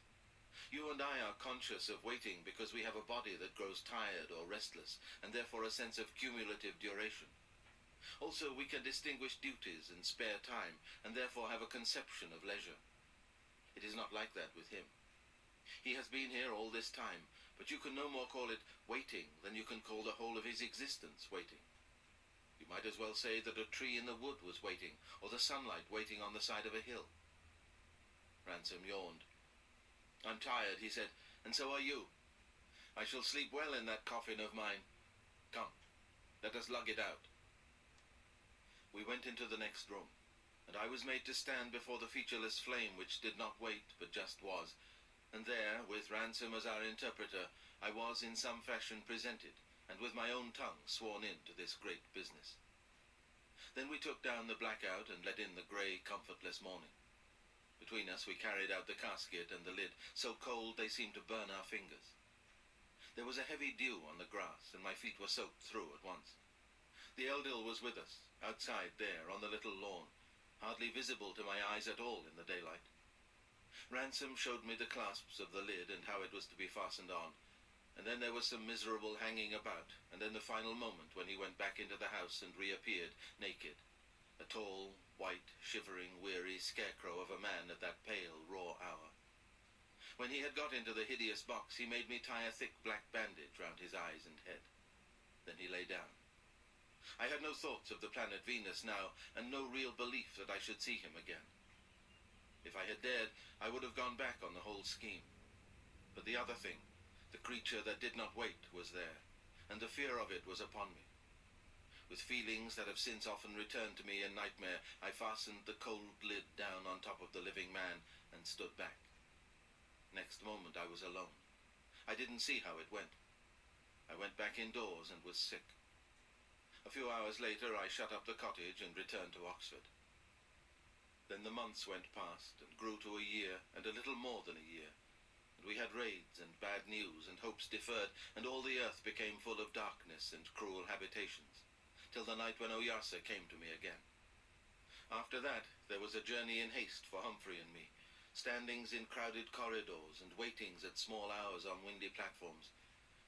You and I are conscious of waiting because we have a body that grows tired or restless, and therefore a sense of cumulative duration. Also, we can distinguish duties and spare time, and therefore have a conception of leisure. It is not like that with him. He has been here all this time, but you can no more call it waiting than you can call the whole of his existence waiting. You might as well say that a tree in the wood was waiting, or the sunlight waiting on the side of a hill." Ransom yawned. "I'm tired," he said, "and so are you. I shall sleep well in that coffin of mine. Come, let us lug it out." We went into the next room, and I was made to stand before the featureless flame which did not wait, but just was, and there, with Ransom as our interpreter, I was in some fashion presented, and with my own tongue sworn in to this great business. Then we took down the blackout and let in the grey, comfortless morning. Between us we carried out the casket and the lid, so cold they seemed to burn our fingers. There was a heavy dew on the grass, and my feet were soaked through at once. The Eldil was with us, outside there, on the little lawn, hardly visible to my eyes at all in the daylight. Ransom showed me the clasps of the lid and how it was to be fastened on, and then there was some miserable hanging about, and then the final moment when he went back into the house and reappeared, naked, a tall, white, shivering, weary scarecrow of a man at that pale, raw hour. When he had got into the hideous box, he made me tie a thick black bandage round his eyes and head. Then he lay down. I had no thoughts of the planet Venus now, and no real belief that I should see him again. If I had dared, I would have gone back on the whole scheme. But the other thing, the creature that did not wait, was there, and the fear of it was upon me. With feelings that have since often returned to me in nightmare, I fastened the cold lid down on top of the living man and stood back. Next moment I was alone. I didn't see how it went. I went back indoors and was sick. A few hours later I shut up the cottage and returned to Oxford. Then the months went past and grew to a year and a little more than a year, and we had raids and bad news and hopes deferred, and all the earth became full of darkness and cruel habitations, till the night when Oyasa came to me again. After that there was a journey in haste for Humphrey and me, standings in crowded corridors and waitings at small hours on windy platforms,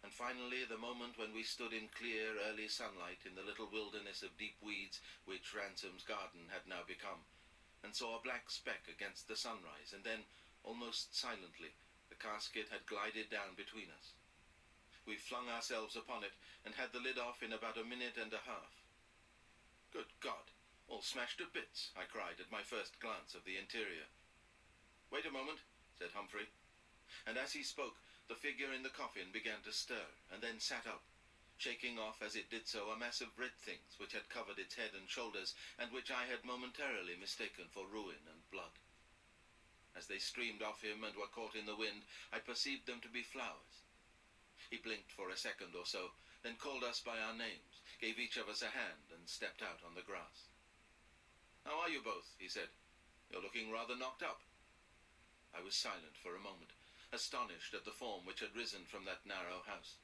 and finally the moment when we stood in clear early sunlight in the little wilderness of deep weeds which Ransom's garden had now become, and saw a black speck against the sunrise, and then, almost silently, the casket had glided down between us. We flung ourselves upon it, and had the lid off in about a minute and a half. "Good God! All smashed to bits," I cried at my first glance of the interior. "Wait a moment," said Humphrey, and as he spoke, the figure in the coffin began to stir, and then sat up, shaking off as it did so a mass of red things which had covered its head and shoulders, and which I had momentarily mistaken for ruin and blood. As they streamed off him and were caught in the wind, I perceived them to be flowers. He blinked for a second or so, then called us by our names, gave each of us a hand, and stepped out on the grass. "How are you both?" he said. "You're looking rather knocked up." I was silent for a moment, astonished at the form which had risen from that narrow house.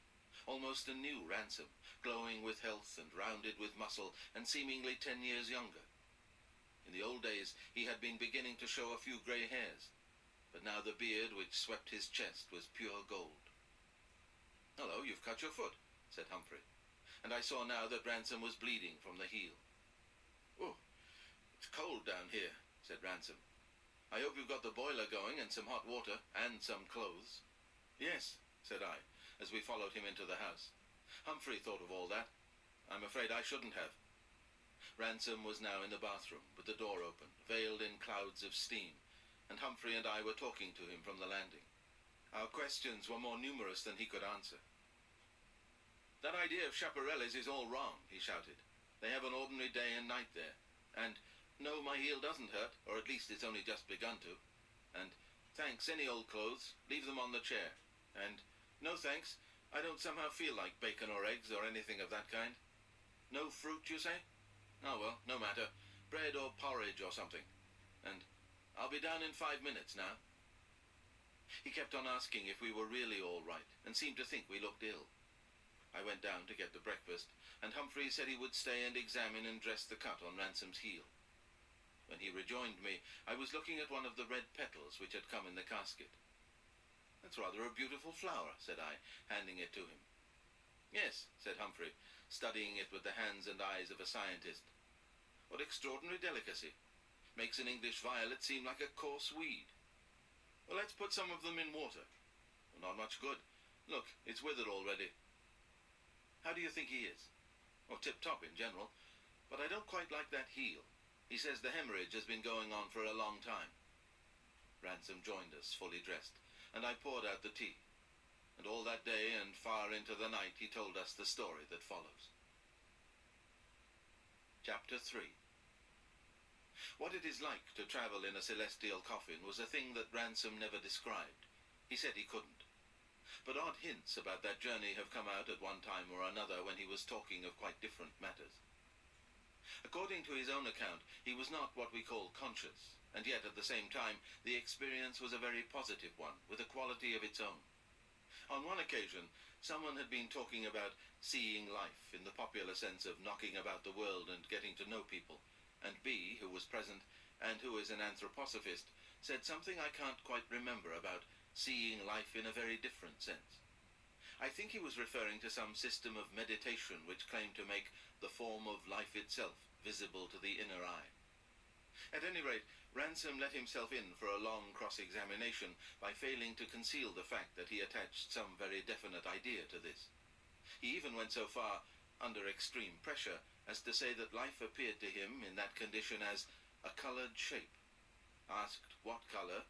Almost a new Ransom, glowing with health and rounded with muscle, and seemingly 10 years younger. In the old days he had been beginning to show a few grey hairs, but now the beard which swept his chest was pure gold. "Hello, you've cut your foot," said Humphrey, and I saw now that Ransom was bleeding from the heel. "Oh, it's cold down here," said Ransom. "I hope you've got the boiler going and some hot water, and some clothes." "Yes," said I, as we followed him into the house. "Humphrey thought of all that. I'm afraid I shouldn't have." Ransom was now in the bathroom, with the door open, veiled in clouds of steam, and Humphrey and I were talking to him from the landing. Our questions were more numerous than he could answer. "That idea of chaparrales is all wrong," he shouted. "They have an ordinary day and night there. And, no, my heel doesn't hurt, or at least it's only just begun to. And, thanks, any old clothes, leave them on the chair. And, no thanks, I don't somehow feel like bacon or eggs or anything of that kind. No fruit, you say? Oh well, no matter. Bread or porridge or something. And I'll be down in 5 minutes now." He kept on asking if we were really all right, and seemed to think we looked ill. I went down to get the breakfast, and Humphrey said he would stay and examine and dress the cut on Ransom's heel. When he rejoined me, I was looking at one of the red petals which had come in the casket. "That's rather a beautiful flower," said I, handing it to him. "Yes," said Humphrey, studying it with the hands and eyes of a scientist. "What extraordinary delicacy. Makes an English violet seem like a coarse weed. Well, let's put some of them in water. Not much good. Look, it's withered already. How do you think he is?" "Oh, tip-top in general. But I don't quite like that heel. He says the hemorrhage has been going on for a long time." Ransom joined us, fully dressed, and I poured out the tea. And all that day and far into the night he told us the story that follows. Chapter 3. What it is like to travel in a celestial coffin was a thing that Ransom never described. He said he couldn't. But odd hints about that journey have come out at one time or another when he was talking of quite different matters. According to his own account, he was not what we call conscious, and yet at the same time the experience was a very positive one, with a quality of its own. On one occasion, someone had been talking about seeing life in the popular sense of knocking about the world and getting to know people, and B, who was present, and who is an anthroposophist, said something I can't quite remember about seeing life in a very different sense. I think he was referring to some system of meditation which claimed to make the form of life itself visible to the inner eye. At any rate, Ransom let himself in for a long cross-examination by failing to conceal the fact that he attached some very definite idea to this. He even went so far, under extreme pressure, as to say that life appeared to him in that condition as a coloured shape. Asked what colour,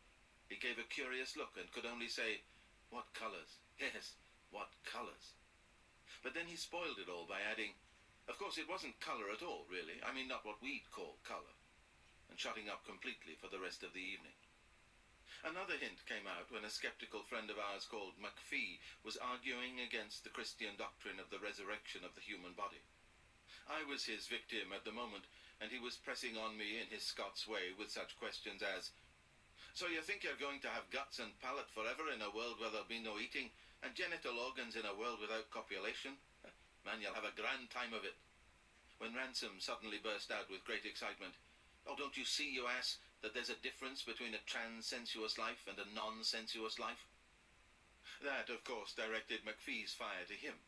he gave a curious look and could only say, "What colours? Yes, what colours?" But then he spoiled it all by adding, "Of course it wasn't colour at all, really. I mean, not what we'd call colour," and shutting up completely for the rest of the evening. Another hint came out when a sceptical friend of ours called McPhee was arguing against the Christian doctrine of the resurrection of the human body. I was his victim at the moment, and he was pressing on me in his Scots way with such questions as, "So you think you're going to have guts and palate forever in a world where there'll be no eating, and genital organs in a world without copulation? Man, you'll have a grand time of it." When Ransom suddenly burst out with great excitement, "Oh, don't you see, you ass, that there's a difference between a trans-sensuous life and a non-sensuous life?" That, of course, directed McPhee's fire to him.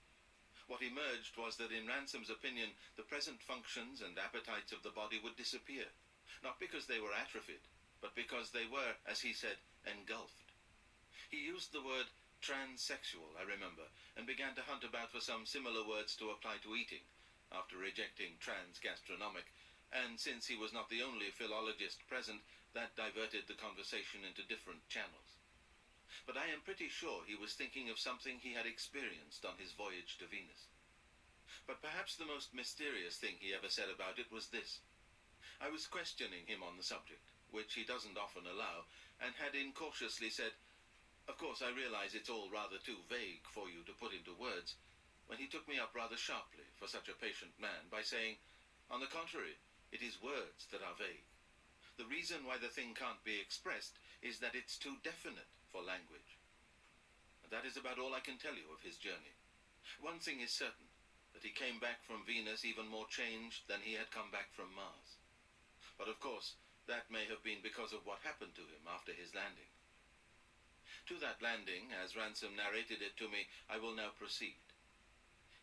What emerged was that in Ransom's opinion, the present functions and appetites of the body would disappear, not because they were atrophied, but because they were, as he said, engulfed. He used the word transsexual, I remember, and began to hunt about for some similar words to apply to eating, after rejecting transgastronomic, and since he was not the only philologist present, that diverted the conversation into different channels. But I am pretty sure he was thinking of something he had experienced on his voyage to Venus. But perhaps the most mysterious thing he ever said about it was this. I was questioning him on the subject, which he doesn't often allow, and had incautiously said, "Of course I realize it's all rather too vague for you to put into words," when he took me up rather sharply for such a patient man by saying, "On the contrary, it is words that are vague. The reason why the thing can't be expressed is that it's too definite for language." And that is about all I can tell you of his journey. One thing is certain, that he came back from Venus even more changed than he had come back from Mars. But of course, that may have been because of what happened to him after his landing. To that landing, as Ransom narrated it to me, I will now proceed.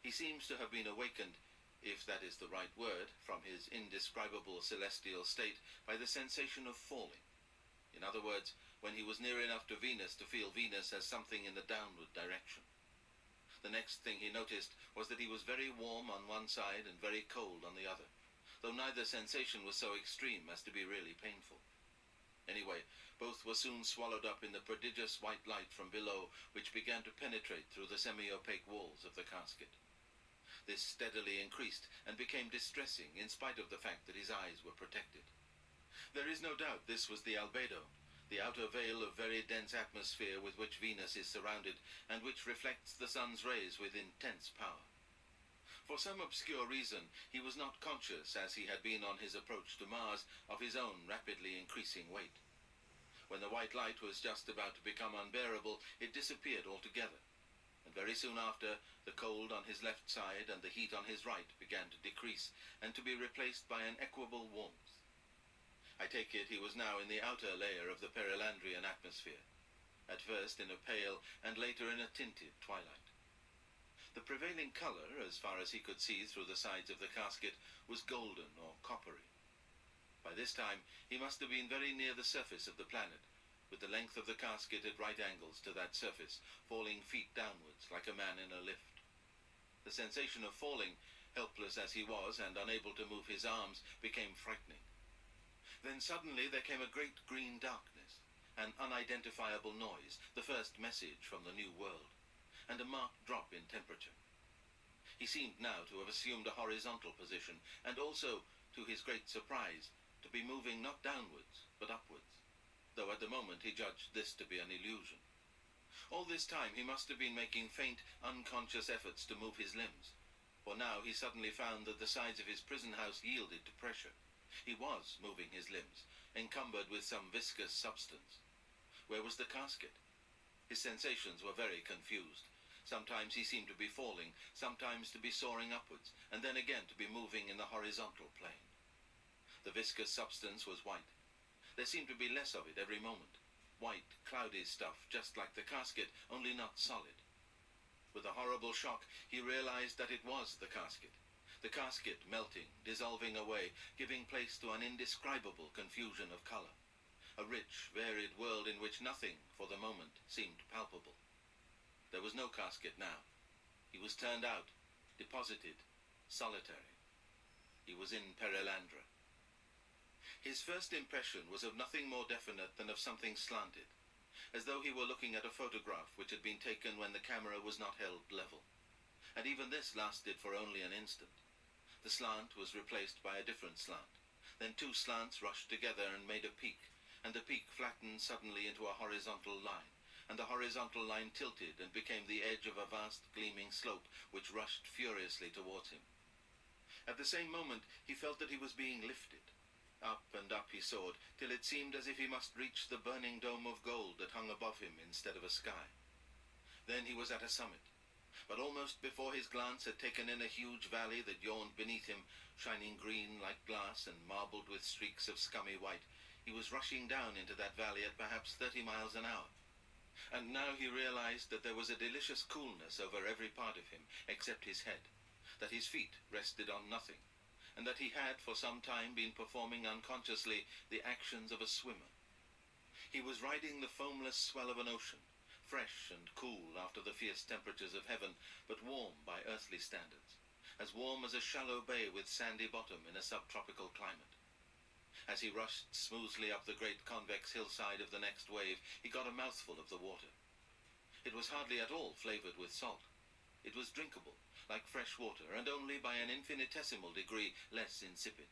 He seems to have been awakened, if that is the right word, from his indescribable celestial state by the sensation of falling. In other words, when he was near enough to Venus to feel Venus as something in the downward direction. The next thing he noticed was that he was very warm on one side and very cold on the other, though neither sensation was so extreme as to be really painful. Anyway, both were soon swallowed up in the prodigious white light from below, which began to penetrate through the semi-opaque walls of the casket. This steadily increased and became distressing in spite of the fact that his eyes were protected. There is no doubt this was the albedo, the outer veil of very dense atmosphere with which Venus is surrounded and which reflects the sun's rays with intense power. For some obscure reason, he was not conscious, as he had been on his approach to Mars, of his own rapidly increasing weight. When the white light was just about to become unbearable, it disappeared altogether, and very soon after, the cold on his left side and the heat on his right began to decrease, and to be replaced by an equable warmth. I take it he was now in the outer layer of the Perelandrian atmosphere, at first in a pale and later in a tinted twilight. The prevailing color, as far as he could see through the sides of the casket, was golden or coppery. By this time he must have been very near the surface of the planet, with the length of the casket at right angles to that surface, falling feet downwards like a man in a lift. The sensation of falling, helpless as he was and unable to move his arms, became frightening. Then suddenly there came a great green darkness, an unidentifiable noise, the first message from the new world, and a marked drop in temperature. He seemed now to have assumed a horizontal position, and also, to his great surprise, to be moving not downwards, but upwards, though at the moment he judged this to be an illusion. All this time he must have been making faint, unconscious efforts to move his limbs, for now he suddenly found that the sides of his prison house yielded to pressure. He was moving his limbs, encumbered with some viscous substance. Where was the casket? His sensations were very confused. Sometimes he seemed to be falling, sometimes to be soaring upwards, and then again to be moving in the horizontal plane. The viscous substance was white. There seemed to be less of it every moment. White, cloudy stuff, just like the casket, only not solid. With a horrible shock, he realized that it was the casket. The casket melting, dissolving away, giving place to an indescribable confusion of color. A rich, varied world in which nothing, for the moment, seemed palpable. There was no casket now. He was turned out, deposited, solitary. He was in Perelandra. His first impression was of nothing more definite than of something slanted, as though he were looking at a photograph which had been taken when the camera was not held level. And even this lasted for only an instant. The slant was replaced by a different slant. Then two slants rushed together and made a peak, and the peak flattened suddenly into a horizontal line, and the horizontal line tilted and became the edge of a vast gleaming slope which rushed furiously towards him. At the same moment he felt that he was being lifted. Up and up he soared, till it seemed as if he must reach the burning dome of gold that hung above him instead of a sky. Then he was at a summit, but almost before his glance had taken in a huge valley that yawned beneath him, shining green like glass and marbled with streaks of scummy white, he was rushing down into that valley at perhaps 30 miles an hour. And now he realized that there was a delicious coolness over every part of him, except his head, that his feet rested on nothing, and that he had for some time been performing unconsciously the actions of a swimmer. He was riding the foamless swell of an ocean, fresh and cool after the fierce temperatures of heaven, but warm by earthly standards, as warm as a shallow bay with sandy bottom in a subtropical climate. As he rushed smoothly up the great convex hillside of the next wave, he got a mouthful of the water. It was hardly at all flavored with salt. It was drinkable, like fresh water, and only by an infinitesimal degree less insipid.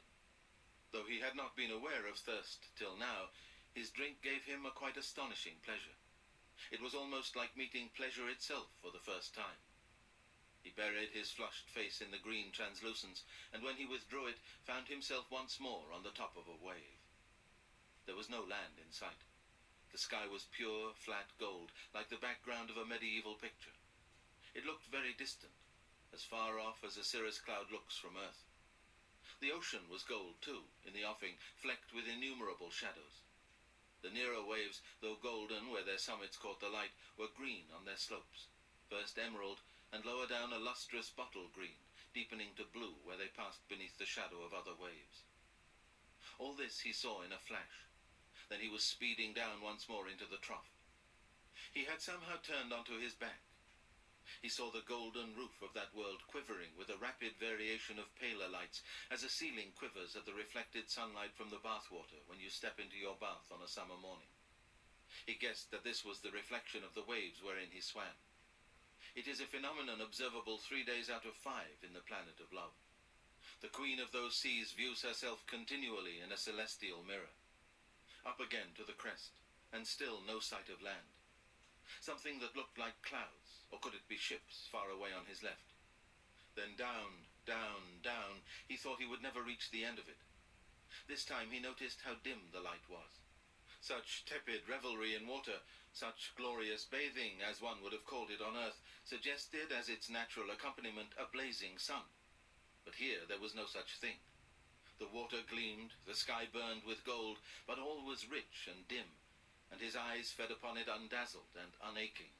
Though he had not been aware of thirst till now, his drink gave him a quite astonishing pleasure. It was almost like meeting pleasure itself for the first time. He buried his flushed face in the green translucence, and when he withdrew it, found himself once more on the top of a wave. There was no land in sight. The sky was pure, flat gold, like the background of a medieval picture. It looked very distant, as far off as a cirrus cloud looks from Earth. The ocean was gold, too, in the offing, flecked with innumerable shadows. The nearer waves, though golden where their summits caught the light, were green on their slopes, first emerald, and lower down a lustrous bottle green, deepening to blue where they passed beneath the shadow of other waves. All this he saw in a flash. Then he was speeding down once more into the trough. He had somehow turned onto his back. He saw the golden roof of that world quivering with a rapid variation of paler lights, as a ceiling quivers at the reflected sunlight from the bathwater when you step into your bath on a summer morning. He guessed that this was the reflection of the waves wherein he swam. It is a phenomenon observable 3 days out of 5 in the planet of love. The queen of those seas views herself continually in a celestial mirror. Up again to the crest, and still no sight of land. Something that looked like clouds, or could it be ships, far away on his left. Then down, down, down. He thought he would never reach the end of it. This time he noticed how dim the light was. Such tepid revelry in water, such glorious bathing, as one would have called it on earth, suggested as its natural accompaniment a blazing sun. But here there was no such thing. The water gleamed, the sky burned with gold, but all was rich and dim, and his eyes fed upon it undazzled and unaching.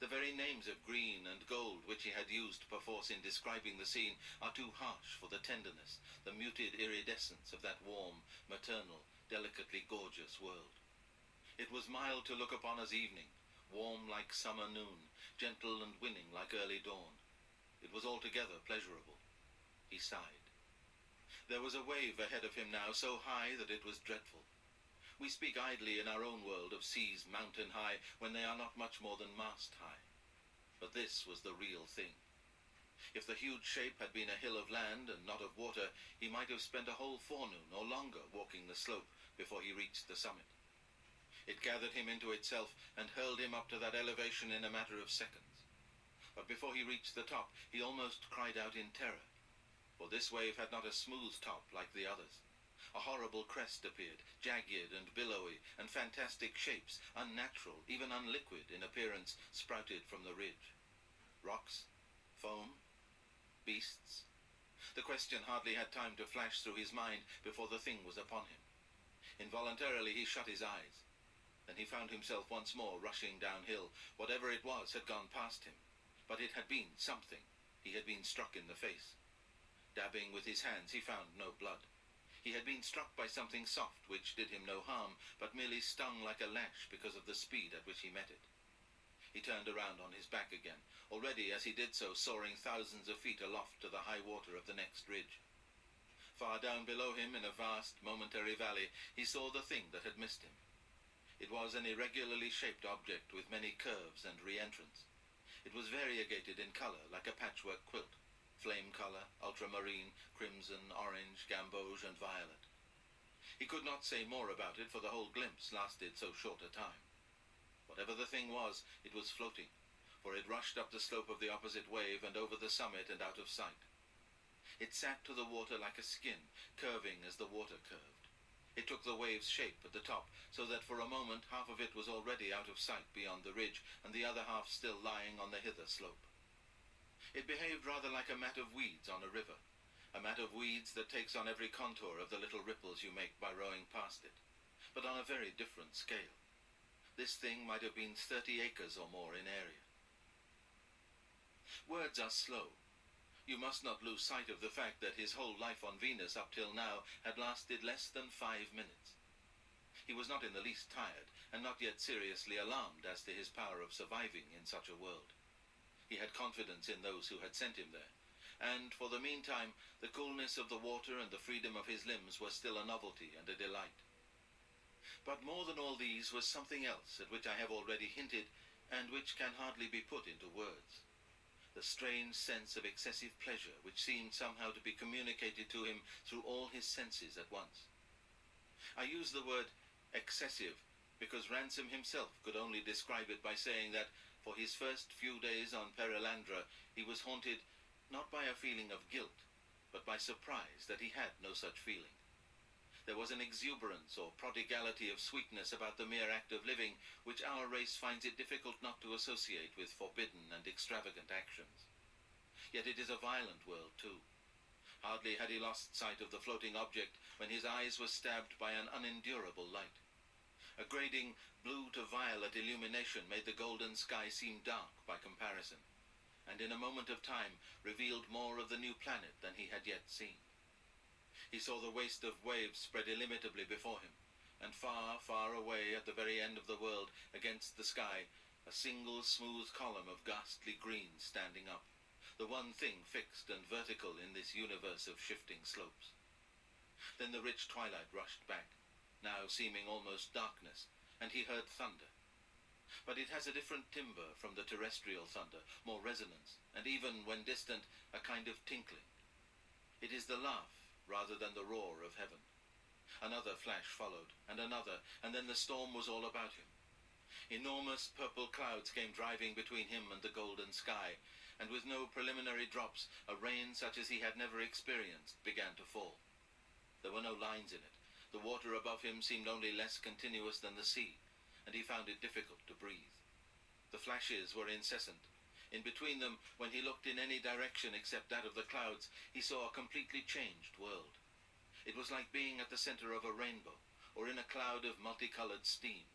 The very names of green and gold which he had used perforce in describing the scene are too harsh for the tenderness, the muted iridescence of that warm, maternal, delicately gorgeous world. It was mild to look upon as evening, warm like summer noon, gentle and winning like early dawn. It was altogether pleasurable. He sighed. There was a wave ahead of him now, so high that it was dreadful. We speak idly in our own world of seas mountain high when they are not much more than mast high. But this was the real thing. If the huge shape had been a hill of land and not of water, he might have spent a whole forenoon or longer walking the slope before he reached the summit. It gathered him into itself and hurled him up to that elevation in a matter of seconds. But before he reached the top, he almost cried out in terror. For this wave had not a smooth top like the others. A horrible crest appeared, jagged and billowy, and fantastic shapes, unnatural, even unliquid in appearance, sprouted from the ridge. Rocks? Foam? Beasts? The question hardly had time to flash through his mind before the thing was upon him. Involuntarily he shut his eyes. Then he found himself once more rushing downhill. Whatever it was had gone past him. But it had been something. He had been struck in the face. Dabbing with his hands, he found no blood. He had been struck by something soft which did him no harm, but merely stung like a lash because of the speed at which he met it. He turned around on his back again, already as he did so soaring thousands of feet aloft to the high water of the next ridge. Far down below him, in a vast, momentary valley, he saw the thing that had missed him. It was an irregularly shaped object with many curves and re-entrants. It was variegated in color like a patchwork quilt. Flame color, ultramarine, crimson, orange, gamboge, and violet. He could not say more about it, for the whole glimpse lasted so short a time. Whatever the thing was, it was floating, for it rushed up the slope of the opposite wave and over the summit and out of sight. It sat to the water like a skin, curving as the water curved. It took the wave's shape at the top, so that for a moment half of it was already out of sight beyond the ridge, and the other half still lying on the hither slope. It behaved rather like a mat of weeds on a river, a mat of weeds that takes on every contour of the little ripples you make by rowing past it, but on a very different scale. This thing might have been 30 acres or more in area. Words are slow. You must not lose sight of the fact that his whole life on Venus up till now had lasted less than 5 minutes. He was not in the least tired, and not yet seriously alarmed as to his power of surviving in such a world. He had confidence in those who had sent him there, and, for the meantime, the coolness of the water and the freedom of his limbs were still a novelty and a delight. But more than all these was something else at which I have already hinted, and which can hardly be put into words. The strange sense of excessive pleasure which seemed somehow to be communicated to him through all his senses at once. I use the word excessive because Ransom himself could only describe it by saying that for his first few days on Perelandra he was haunted not by a feeling of guilt, but by surprise that he had no such feeling. There was an exuberance or prodigality of sweetness about the mere act of living which our race finds it difficult not to associate with forbidden and extravagant actions. Yet it is a violent world too. Hardly had he lost sight of the floating object when his eyes were stabbed by an unendurable light. A grading blue to violet illumination made the golden sky seem dark by comparison, and in a moment of time revealed more of the new planet than he had yet seen. He saw the waste of waves spread illimitably before him, and far, far away at the very end of the world, against the sky, A single smooth column of ghastly green standing up, the one thing fixed and vertical in this universe of shifting slopes. Then the rich twilight rushed back, now seeming almost darkness, and he heard thunder. But it has a different timbre from the terrestrial thunder, more resonance, and even, when distant, a kind of tinkling. It is the laugh rather than the roar of heaven. Another flash followed, and another, and then the storm was all about him. Enormous purple clouds came driving between him and the golden sky, and with no preliminary drops, a rain such as he had never experienced began to fall. There were no lines in it. The water above him seemed only less continuous than the sea, and he found it difficult to breathe. The flashes were incessant. In between them, when he looked in any direction except that of the clouds, he saw a completely changed world. It was like being at the center of a rainbow, or in a cloud of multicolored steam.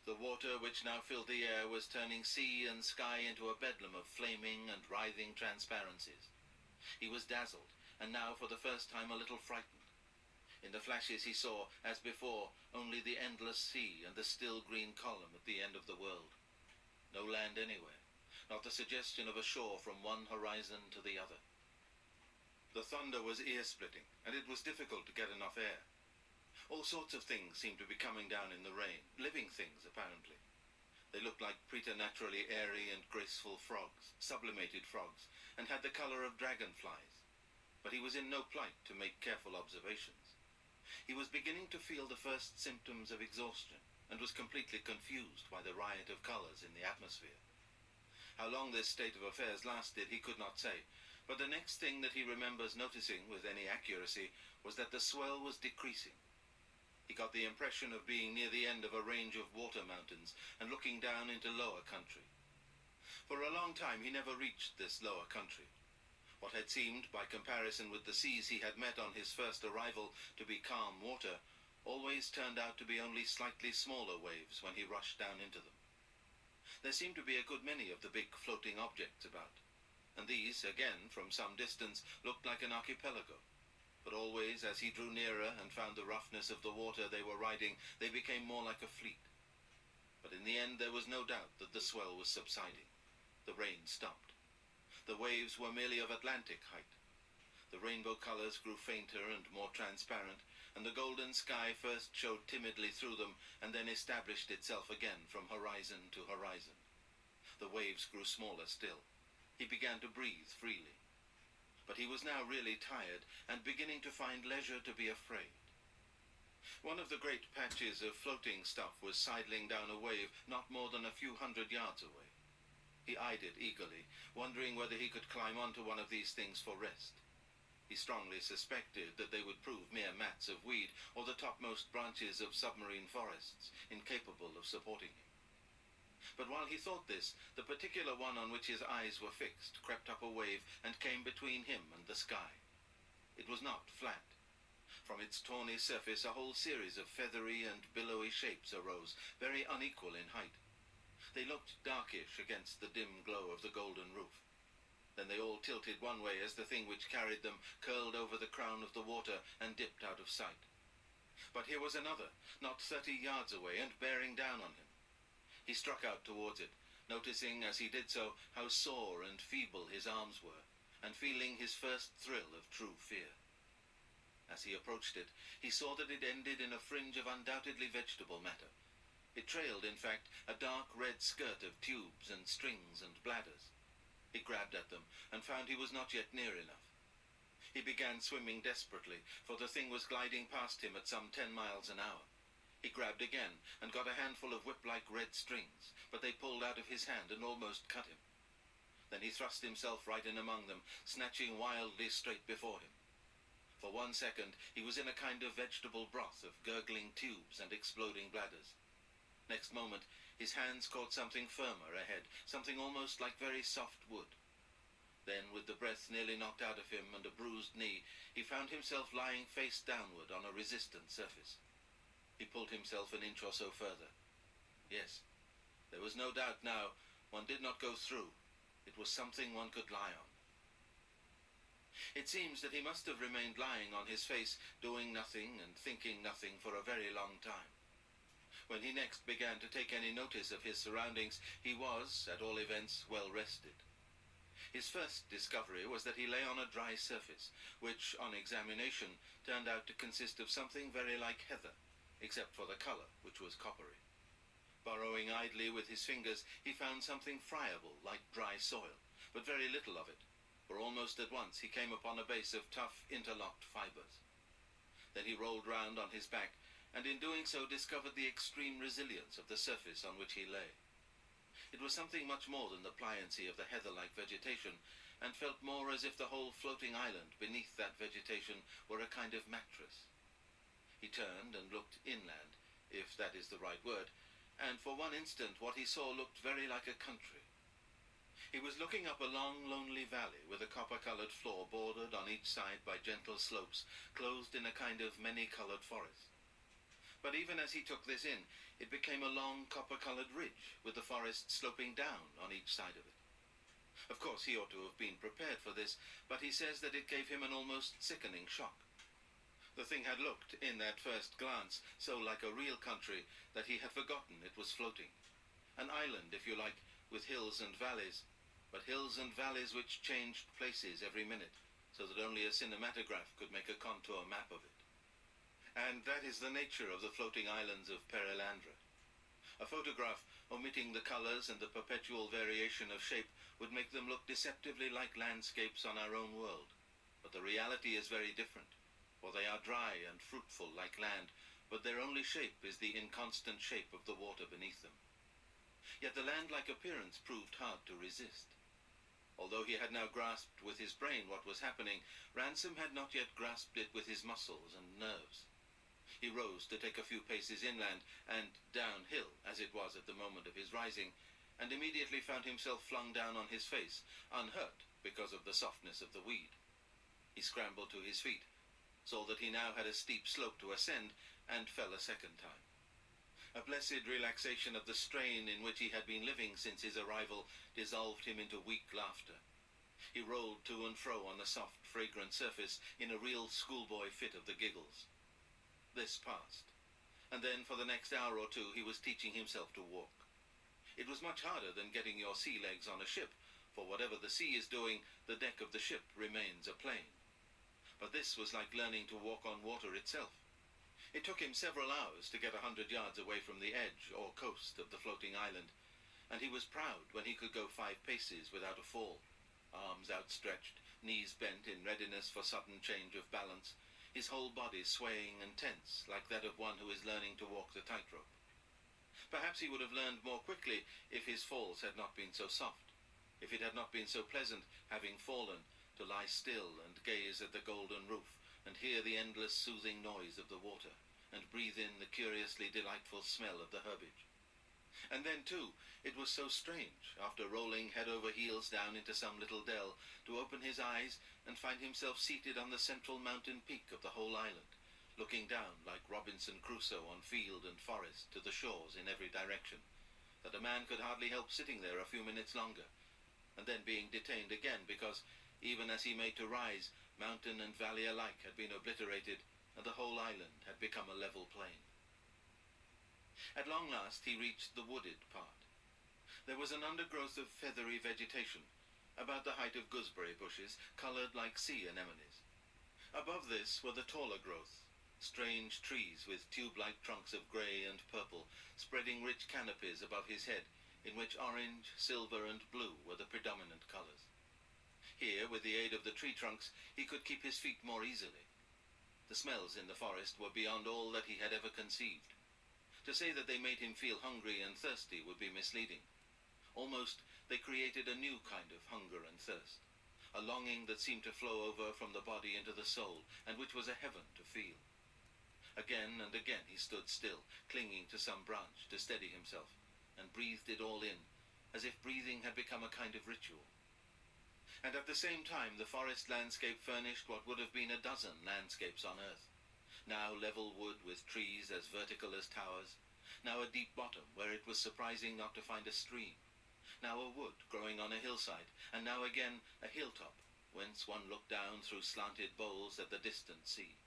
The water which now filled the air was turning sea and sky into a bedlam of flaming and writhing transparencies. He was dazzled, and now for the first time a little frightened. In the flashes he saw, as before, only the endless sea and the still green column at the end of the world. No land anywhere, not the suggestion of a shore from one horizon to the other. The thunder was ear-splitting, and it was difficult to get enough air. All sorts of things seemed to be coming down in the rain, living things apparently. They looked like preternaturally airy and graceful frogs, sublimated frogs, and had the color of dragonflies. But he was in no plight to make careful observations. He was beginning to feel the first symptoms of exhaustion, and was completely confused by the riot of colors in the atmosphere. How long this state of affairs lasted he could not say, but the next thing that he remembers noticing with any accuracy was that the swell was decreasing. He got the impression of being near the end of a range of water mountains and looking down into lower country. For a long time he never reached this lower country. What had seemed, by comparison with the seas he had met on his first arrival, to be calm water, always turned out to be only slightly smaller waves when he rushed down into them. There seemed to be a good many of the big floating objects about, and these, again, from some distance, looked like an archipelago. But always, as he drew nearer and found the roughness of the water they were riding, they became more like a fleet. But in the end there was no doubt that the swell was subsiding. The rain stopped. The waves were merely of Atlantic height. The rainbow colors grew fainter and more transparent, and the golden sky first showed timidly through them, and then established itself again from horizon to horizon. The waves grew smaller still. He began to breathe freely. But he was now really tired, and beginning to find leisure to be afraid. One of the great patches of floating stuff was sidling down a wave not more than a few hundred yards away. He eyed it eagerly, wondering whether he could climb onto one of these things for rest. He strongly suspected that they would prove mere mats of weed or the topmost branches of submarine forests, incapable of supporting him. But while he thought this, the particular one on which his eyes were fixed crept up a wave and came between him and the sky. It was not flat. From its tawny surface a whole series of feathery and billowy shapes arose, very unequal in height. They looked darkish against the dim glow of the golden roof. Then they all tilted one way as the thing which carried them curled over the crown of the water and dipped out of sight. But here was another, not 30 yards away, and bearing down on him. He struck out towards it, noticing as he did so how sore and feeble his arms were, and feeling his first thrill of true fear. As he approached it, he saw that it ended in a fringe of undoubtedly vegetable matter. It trailed, in fact, a dark red skirt of tubes and strings and bladders. He grabbed at them, and found he was not yet near enough. He began swimming desperately, for the thing was gliding past him at some 10 miles an hour. He grabbed again, and got a handful of whip-like red strings, but they pulled out of his hand and almost cut him. Then he thrust himself right in among them, snatching wildly straight before him. For 1 second he was in a kind of vegetable broth of gurgling tubes and exploding bladders. Next moment his hands caught something firmer ahead, something almost like very soft wood. Then, with the breath nearly knocked out of him and a bruised knee, he found himself lying face downward on a resistant surface. He pulled himself an inch or so further. Yes, there was no doubt now, one did not go through. It was something one could lie on. It seems that he must have remained lying on his face, doing nothing and thinking nothing for a very long time. When he next began to take any notice of his surroundings, he was, at all events, well rested. His first discovery was that he lay on a dry surface, which, on examination, turned out to consist of something very like heather, except for the colour, which was coppery. Burrowing idly with his fingers, he found something friable, like dry soil, but very little of it, for almost at once he came upon a base of tough, interlocked fibres. Then he rolled round on his back, and in doing so discovered the extreme resilience of the surface on which he lay. It was something much more than the pliancy of the heather-like vegetation, and felt more as if the whole floating island beneath that vegetation were a kind of mattress. He turned and looked inland, if that is the right word, and for one instant what he saw looked very like a country. He was looking up a long, lonely valley with a copper-coloured floor bordered on each side by gentle slopes, clothed in a kind of many-coloured forest. But even as he took this in, it became a long copper-coloured ridge, with the forest sloping down on each side of it. Of course, he ought to have been prepared for this, but he says that it gave him an almost sickening shock. The thing had looked, in that first glance, so like a real country that he had forgotten it was floating. An island, if you like, with hills and valleys, but hills and valleys which changed places every minute, so that only a cinematograph could make a contour map of it. And that is the nature of the floating islands of Perelandra. A photograph, omitting the colours and the perpetual variation of shape, would make them look deceptively like landscapes on our own world. But the reality is very different, for they are dry and fruitful like land, but their only shape is the inconstant shape of the water beneath them. Yet the land-like appearance proved hard to resist. Although he had now grasped with his brain what was happening, Ransom had not yet grasped it with his muscles and nerves. He rose to take a few paces inland, and downhill, as it was at the moment of his rising, and immediately found himself flung down on his face, unhurt because of the softness of the weed. He scrambled to his feet, saw that he now had a steep slope to ascend, and fell a second time. A blessed relaxation of the strain in which he had been living since his arrival dissolved him into weak laughter. He rolled to and fro on the soft, fragrant surface in a real schoolboy fit of the giggles. This passed, and then for the next hour or two he was teaching himself to walk. It was much harder than getting your sea legs on a ship, for whatever the sea is doing, the deck of the ship remains a plane. But this was like learning to walk on water itself. It took him several hours to get 100 yards away from the edge or coast of the floating island, and he was proud when he could go 5 paces without a fall, arms outstretched, knees bent in readiness for sudden change of balance, his whole body swaying and tense like that of one who is learning to walk the tightrope. Perhaps he would have learned more quickly if his falls had not been so soft, if it had not been so pleasant, having fallen, to lie still and gaze at the golden roof, and hear the endless soothing noise of the water, and breathe in the curiously delightful smell of the herbage. And then, too, it was so strange, after rolling head over heels down into some little dell, to open his eyes and find himself seated on the central mountain peak of the whole island, looking down like Robinson Crusoe on field and forest to the shores in every direction, that a man could hardly help sitting there a few minutes longer, and then being detained again because, even as he made to rise, mountain and valley alike had been obliterated, and the whole island had become a level plain. At long last he reached the wooded part. There was an undergrowth of feathery vegetation, about the height of gooseberry bushes, coloured like sea anemones. Above this were the taller growth, strange trees with tube-like trunks of grey and purple, spreading rich canopies above his head, in which orange, silver and blue were the predominant colours. Here, with the aid of the tree trunks, he could keep his feet more easily. The smells in the forest were beyond all that he had ever conceived. To say that they made him feel hungry and thirsty would be misleading. Almost, they created a new kind of hunger and thirst, a longing that seemed to flow over from the body into the soul, and which was a heaven to feel. Again and again he stood still, clinging to some branch to steady himself, and breathed it all in, as if breathing had become a kind of ritual. And at the same time the forest landscape furnished what would have been a dozen landscapes on earth. Now level wood with trees as vertical as towers, now a deep bottom where it was surprising not to find a stream, now a wood growing on a hillside, and now again a hilltop, whence one looked down through slanted boles at the distant sea.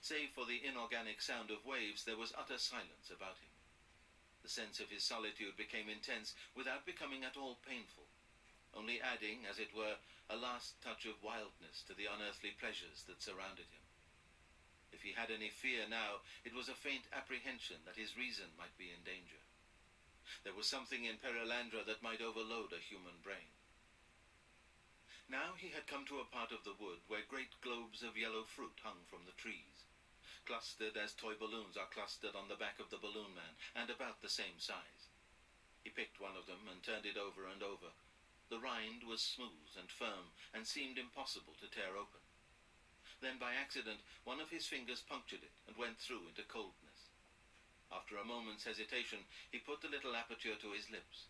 Save for the inorganic sound of waves, there was utter silence about him. The sense of his solitude became intense without becoming at all painful, only adding, as it were, a last touch of wildness to the unearthly pleasures that surrounded him. If he had any fear now, it was a faint apprehension that his reason might be in danger. There was something in Perelandra that might overload a human brain. Now he had come to a part of the wood where great globes of yellow fruit hung from the trees, clustered as toy balloons are clustered on the back of the balloon man, and about the same size. He picked one of them and turned it over and over. The rind was smooth and firm and seemed impossible to tear open. Then by accident one of his fingers punctured it and went through into coldness. After a moment's hesitation he put the little aperture to his lips.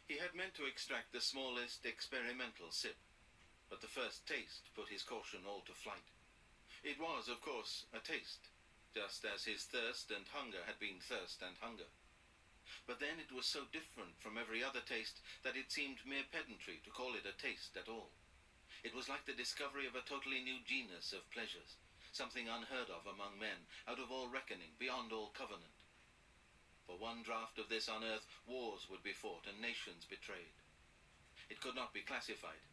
He had meant to extract the smallest experimental sip, but the first taste put his caution all to flight. It was, of course, a taste, just as his thirst and hunger had been thirst and hunger. But then it was so different from every other taste that it seemed mere pedantry to call it a taste at all. It was like the discovery of a totally new genus of pleasures, something unheard of among men, out of all reckoning, beyond all covenant. For one draught of this on earth, wars would be fought and nations betrayed. It could not be classified.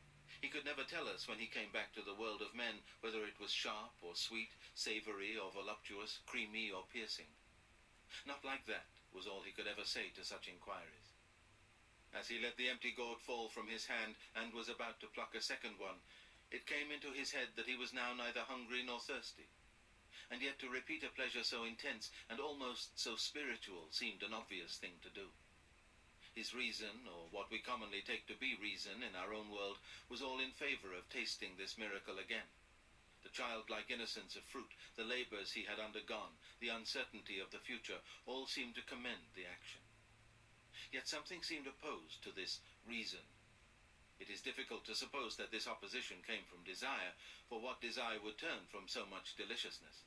He could never tell us when he came back to the world of men whether it was sharp or sweet, savory or voluptuous, creamy or piercing. Not like that was all he could ever say to such inquiries. As he let the empty gourd fall from his hand and was about to pluck a second one, it came into his head that he was now neither hungry nor thirsty. And yet to repeat a pleasure so intense and almost so spiritual seemed an obvious thing to do. His reason, or what we commonly take to be reason in our own world, was all in favor of tasting this miracle again. The childlike innocence of fruit, the labors he had undergone, the uncertainty of the future, all seemed to commend the action. Yet something seemed opposed to this reason. It is difficult to suppose that this opposition came from desire, for what desire would turn from so much deliciousness?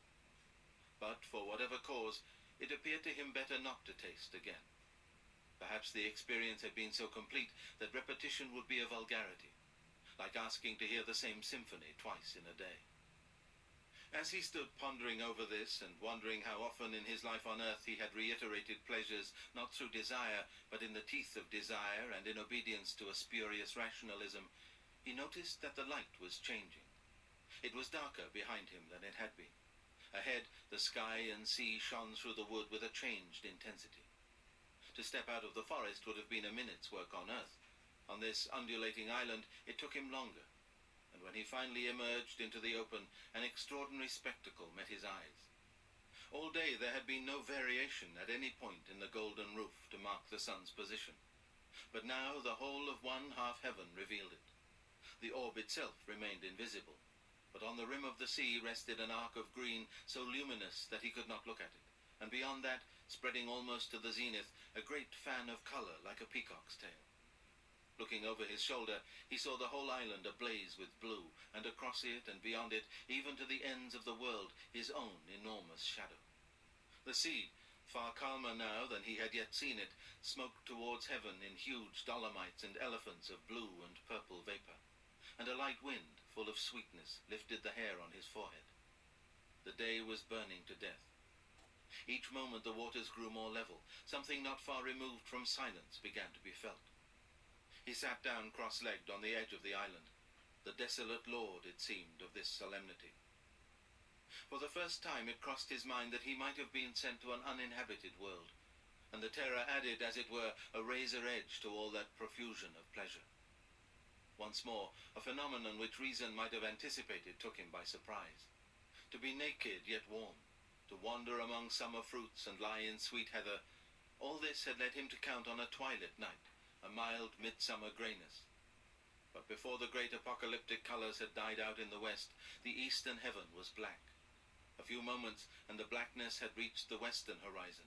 But for whatever cause, it appeared to him better not to taste again. Perhaps the experience had been so complete that repetition would be a vulgarity, like asking to hear the same symphony twice in a day. As he stood pondering over this and wondering how often in his life on earth he had reiterated pleasures not through desire but in the teeth of desire and in obedience to a spurious rationalism, he noticed that the light was changing. It was darker behind him than it had been. Ahead, the sky and sea shone through the wood with a changed intensity. To step out of the forest would have been a minute's work on earth. On this undulating island it took him longer, and when he finally emerged into the open, an extraordinary spectacle met his eyes. All day there had been no variation at any point in the golden roof to mark the sun's position, but now the whole of one half heaven revealed it. The orb itself remained invisible, but on the rim of the sea rested an arc of green so luminous that he could not look at it, and beyond that, spreading almost to the zenith, a great fan of color like a peacock's tail. Looking over his shoulder, he saw the whole island ablaze with blue, and across it and beyond it, even to the ends of the world, his own enormous shadow. The sea, far calmer now than he had yet seen it, smoked towards heaven in huge dolomites and elephants of blue and purple vapor, and a light wind, full of sweetness, lifted the hair on his forehead. The day was burning to death. Each moment the waters grew more level. Something not far removed from silence began to be felt. He sat down cross-legged on the edge of the island, the desolate lord, it seemed, of this solemnity. For the first time it crossed his mind that he might have been sent to an uninhabited world, and the terror added, as it were, a razor edge to all that profusion of pleasure. Once more, a phenomenon which reason might have anticipated took him by surprise. To be naked yet warm, to wander among summer fruits and lie in sweet heather, all this had led him to count on a twilight night, a mild midsummer greyness. But before the great apocalyptic colors had died out in the west, the eastern heaven was black. A few moments, and the blackness had reached the western horizon.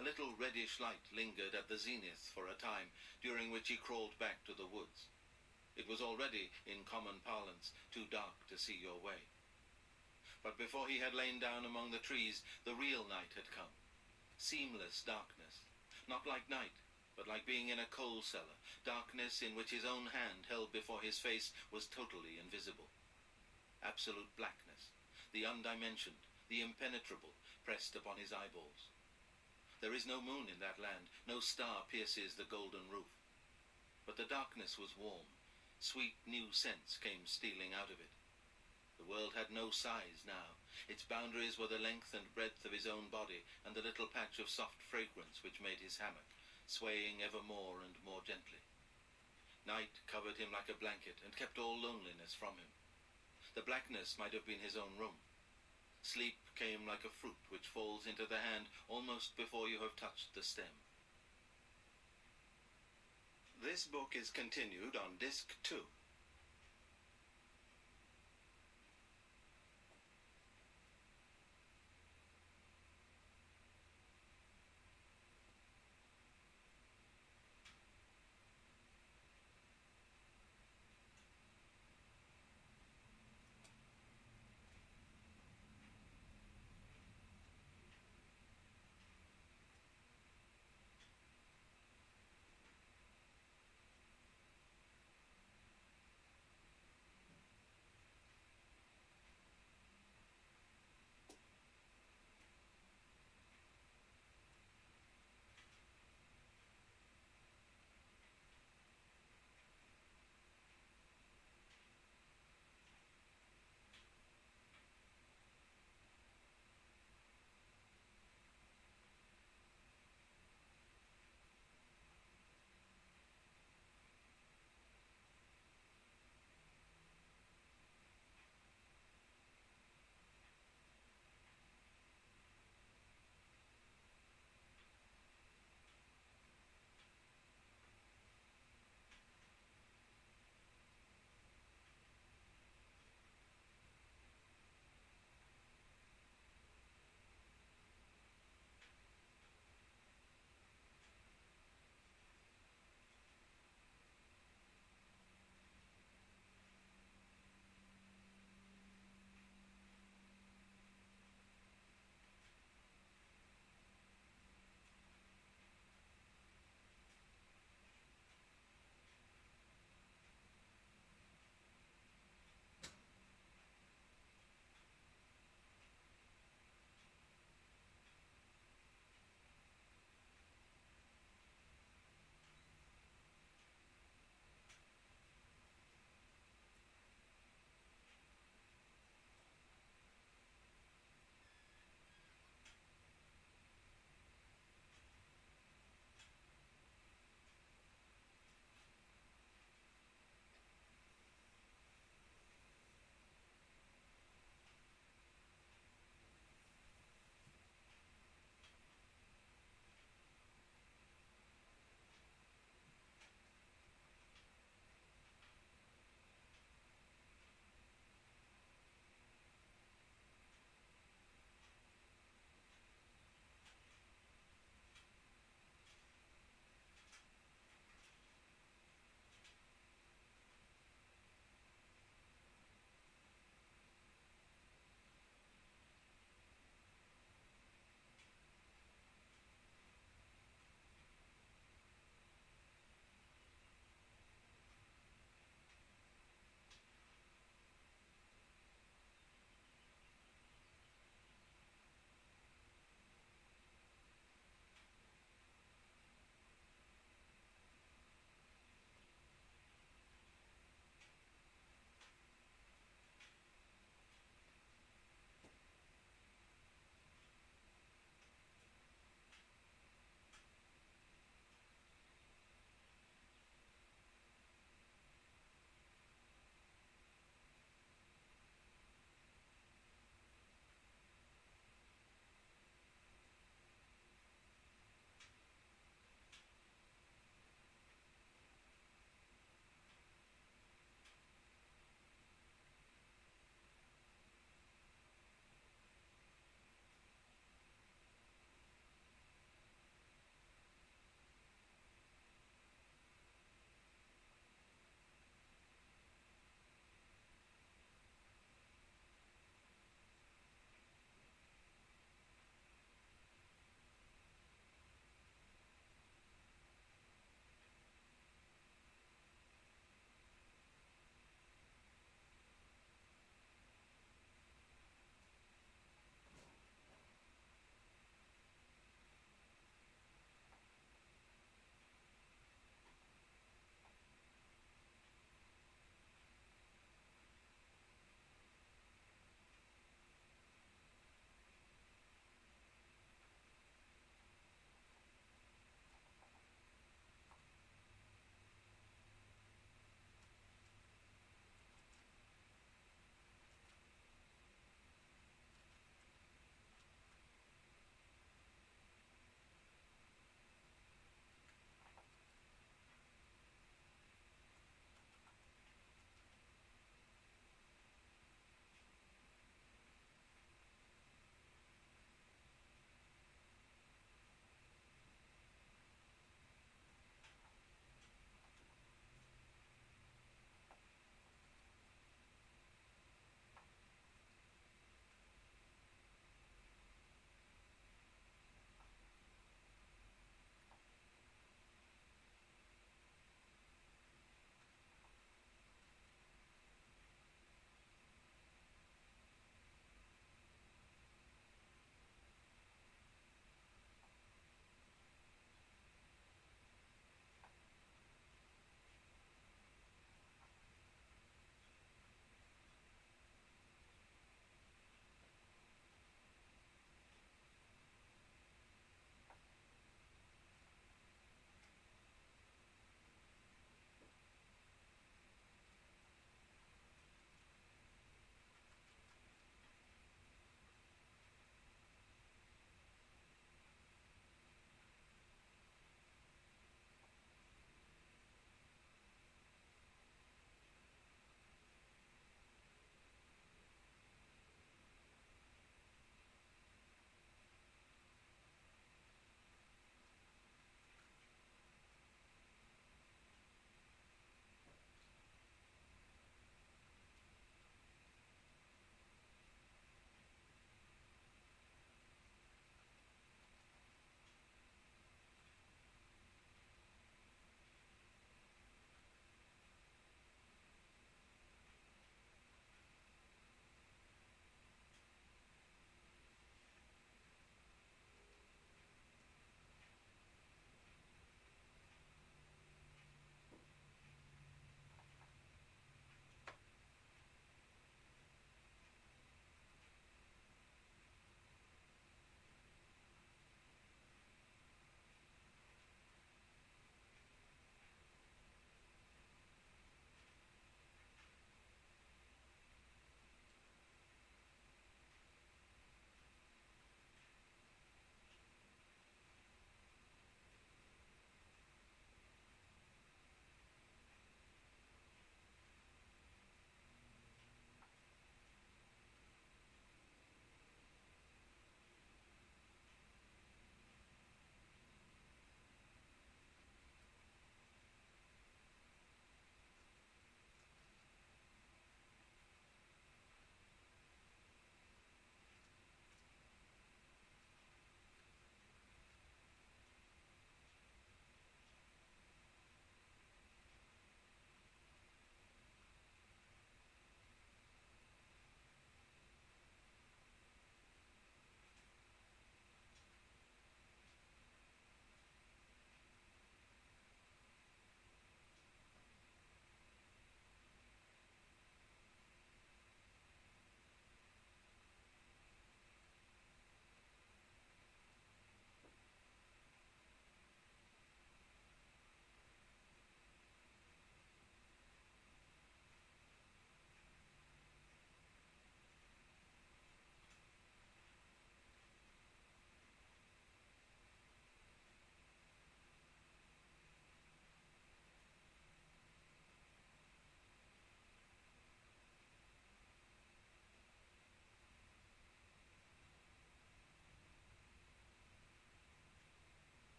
A little reddish light lingered at the zenith for a time, during which he crawled back to the woods. It was already, in common parlance, too dark to see your way. But before he had lain down among the trees, the real night had come. Seamless darkness, not like night, but like being in a coal cellar, darkness in which his own hand held before his face was totally invisible. Absolute blackness, the undimensioned, the impenetrable, pressed upon his eyeballs. There is no moon in that land, no star pierces the golden roof. But the darkness was warm. Sweet new scents came stealing out of it. The world had no size now. Its boundaries were the length and breadth of his own body, and the little patch of soft fragrance which made his hammock, swaying ever more and more gently. Night covered him like a blanket, and kept all loneliness from him. The blackness might have been his own room. Sleep came like a fruit which falls into the hand almost before you have touched the stem. This book is continued on Disc 2.